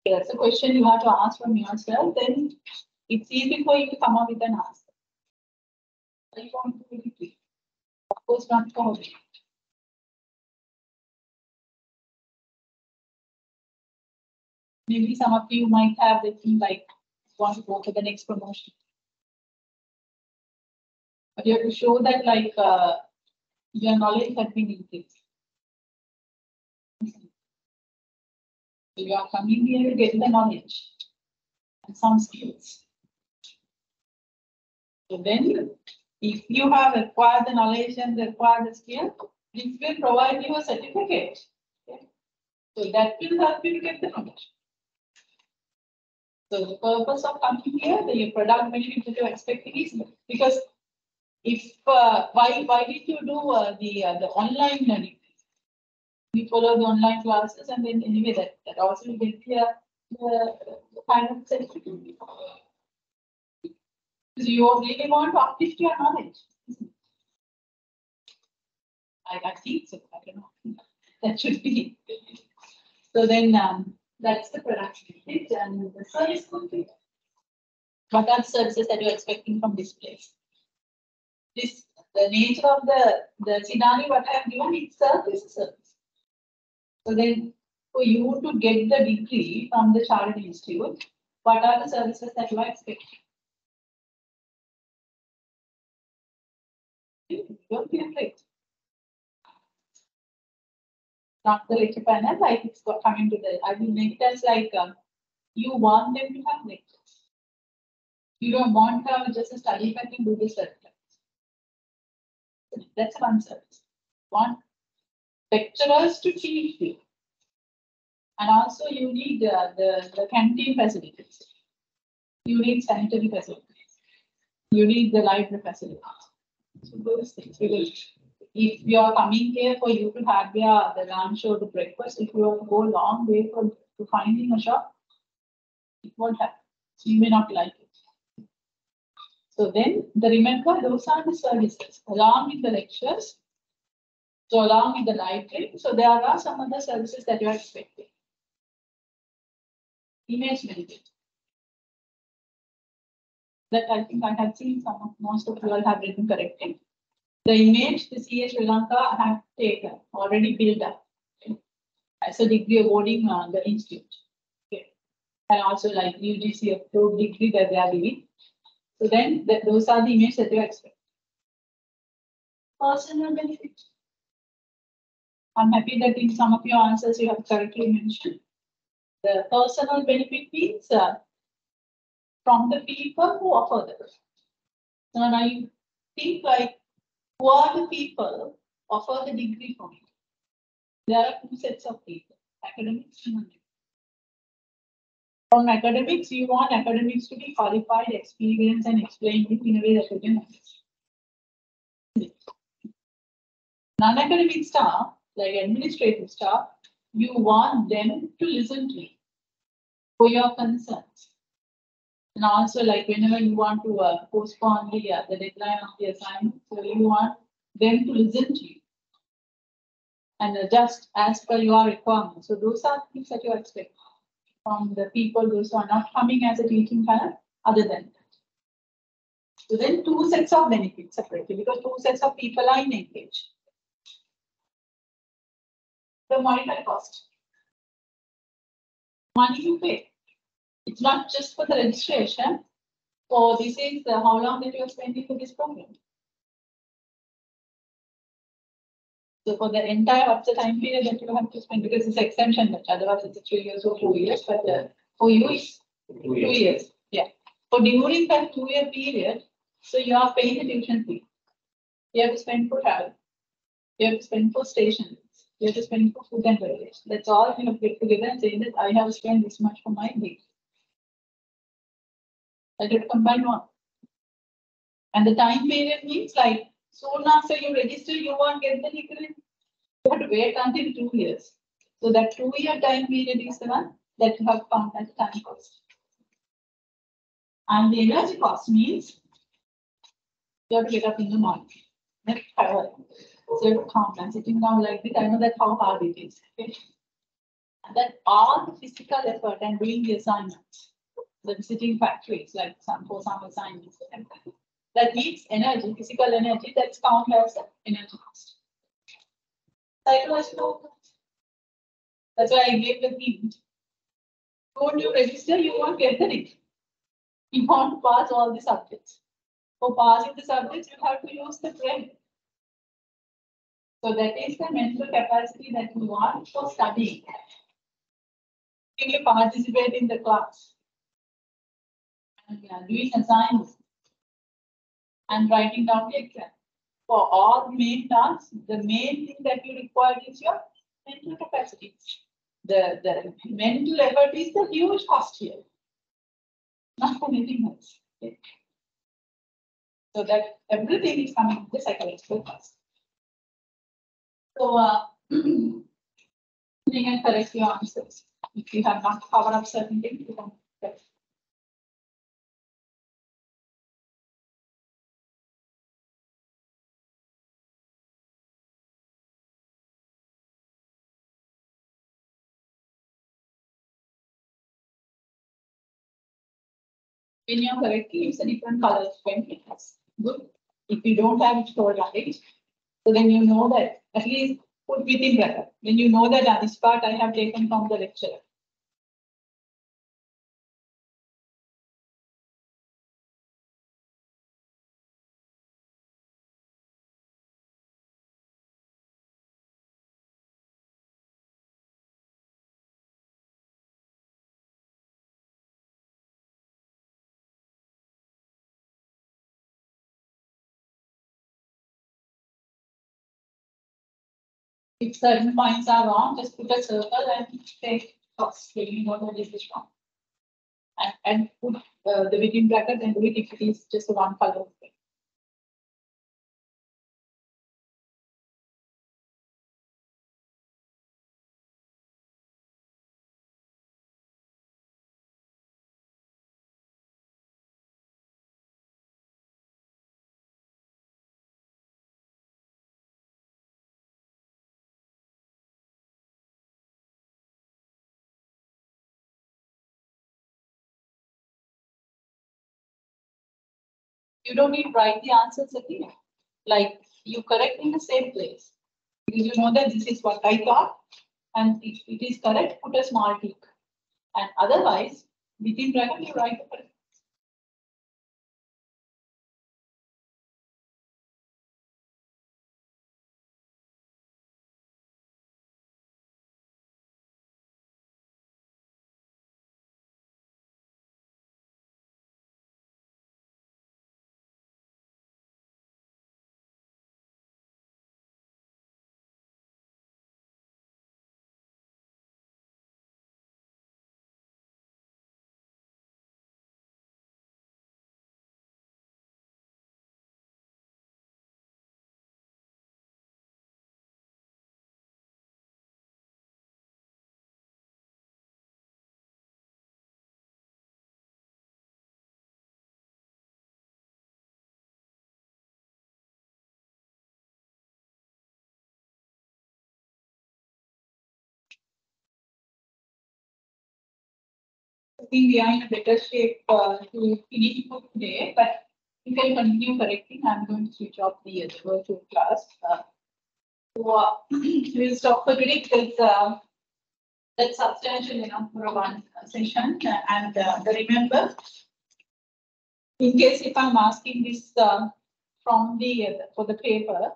That's a question you have to ask from yourself. Then it's easy for you to come up with an answer. I want to do it. Of course, not for me. Maybe some of you might have the thing like want to go for the next promotion. But you have to show that like your knowledge has been increased. So you are coming here to get the knowledge and some skills. So then, if you have acquired the knowledge and acquired the skill, it will provide you a certificate. Okay? So that will help you to get the knowledge. So the purpose of coming here, the product benefit that you're expecting is because if why did you do the online learning? We follow the online classes and then anyway that also will get the kind of certificate. So you really want to uplift your knowledge. I think so. I don't know. That should be. So then that's the production benefit and the service benefit. What are the services that you're expecting from this place? This the nature of the scenario what I have given itself is a service. So then for you to get the degree from the Chartered Institute, what are the services that you are expecting? Don't feel great. Not the lecture panel, like it's got coming to the, I will make it as like you want them to have lectures. You don't want to have just a study pack and do this lecture. That's one service. Want lecturers to teach you. And also you need the canteen facilities. You need sanitary facilities. You need the library facilities. So those things. Because if you are coming here for you to have the lunch or the breakfast, if you have to go a long way to finding a shop, it won't happen. So you may not like it. So then remember those are the services along with the lectures. So along with the library, so there are some other services that you are expecting. Image benefit. That I think I have seen most of you all have written correctly. The image the CH Lanka have taken, already built up as a degree awarding the institute. Okay. And also like UGC approved degree that they are giving. So then those are the images that you expect. Personal benefit. I'm happy that in some of your answers you have correctly mentioned. The personal benefit means from the people who offer the. So now you think like who are the people offer the degree for me? There are two sets of people, academics and non-academics. From academics, you want academics to be qualified, experienced, and explain it in a way that you can understand. Non-academic staff, like administrative staff, you want them to listen to you for your concerns. And also, like whenever you want to postpone the deadline of the assignment, so you want them to listen to you and adjust as per your requirements. So those are things that you expect. from the people those who are not coming as a teaching talent other than that. So then two sets of benefits separately because two sets of people are in engaged. The monetary cost. Money you pay. It's not just for the registration. So this is how long that you are spending for this program. So for the entire of the time period that you have to spend, because it's exemption, but otherwise it's 3 years or 4 years, but for you it's 2 years. Yeah. So during that 2-year period, so you are paying the tuition fee. You have to spend for travel. You have to spend for stations. You have to spend for food and beverage. That's all you know, get together and say that I have spent this much for my week. I did combine one. And the time period means like soon after you register, you won't get the degree. You have to wait until 2 years. So that 2-year time period is the one that you have found as time cost. And the energy cost means you have to get up in the morning. So you have to calm down, sitting down like this. I know that how hard it is. Okay? And then all the physical effort and doing the assignments, the visiting factories, like for some assignments, that needs energy, physical energy, that's counted as energy cost. Psychological cost. That's why I gave the hint. Don't you register, you won't get the degree. You want to pass all the subjects. For passing the subjects, you have to use the brain. So that is the mental capacity that you want for studying. You participate in the class and doing assignments and writing down the exam. For all the main tasks, the main thing that you require is your mental capacity. The mental effort is the huge cost here, not anything else. Okay. So that everything is coming to the psychological cost. So you can correct your answers. If you have not covered up certain things, you can correct. When you are correctly, it's a different color pen. It's good. If you don't have it stored right, so then you know that at least put within bracket. Then you know that this part I have taken from the lecturer. If certain points are wrong, just put a circle and take cross. You know that this is wrong. And put the within bracket and do it if it is just one color. You don't need to write the answers again. Like you correct in the same place. Because you know that this is what I thought. And if it is correct, put a small tick. And otherwise, within bracket, you write the correct. think we are in a better shape to finish for today, but you can continue correcting. I'm going to switch off the virtual class. We'll stop for today because that's substantial enough for one session. And remember, in case if I'm asking this from the for the paper,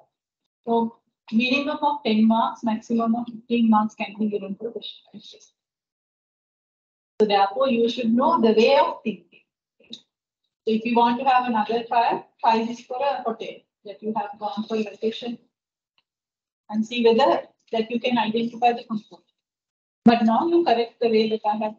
so minimum of 10 marks, maximum of 15 marks can be given for the question. So therefore, you should know the way of thinking. So if you want to have another trial, try this for a hotel that you have gone for your session and see whether that you can identify the component. But now you correct the way that I have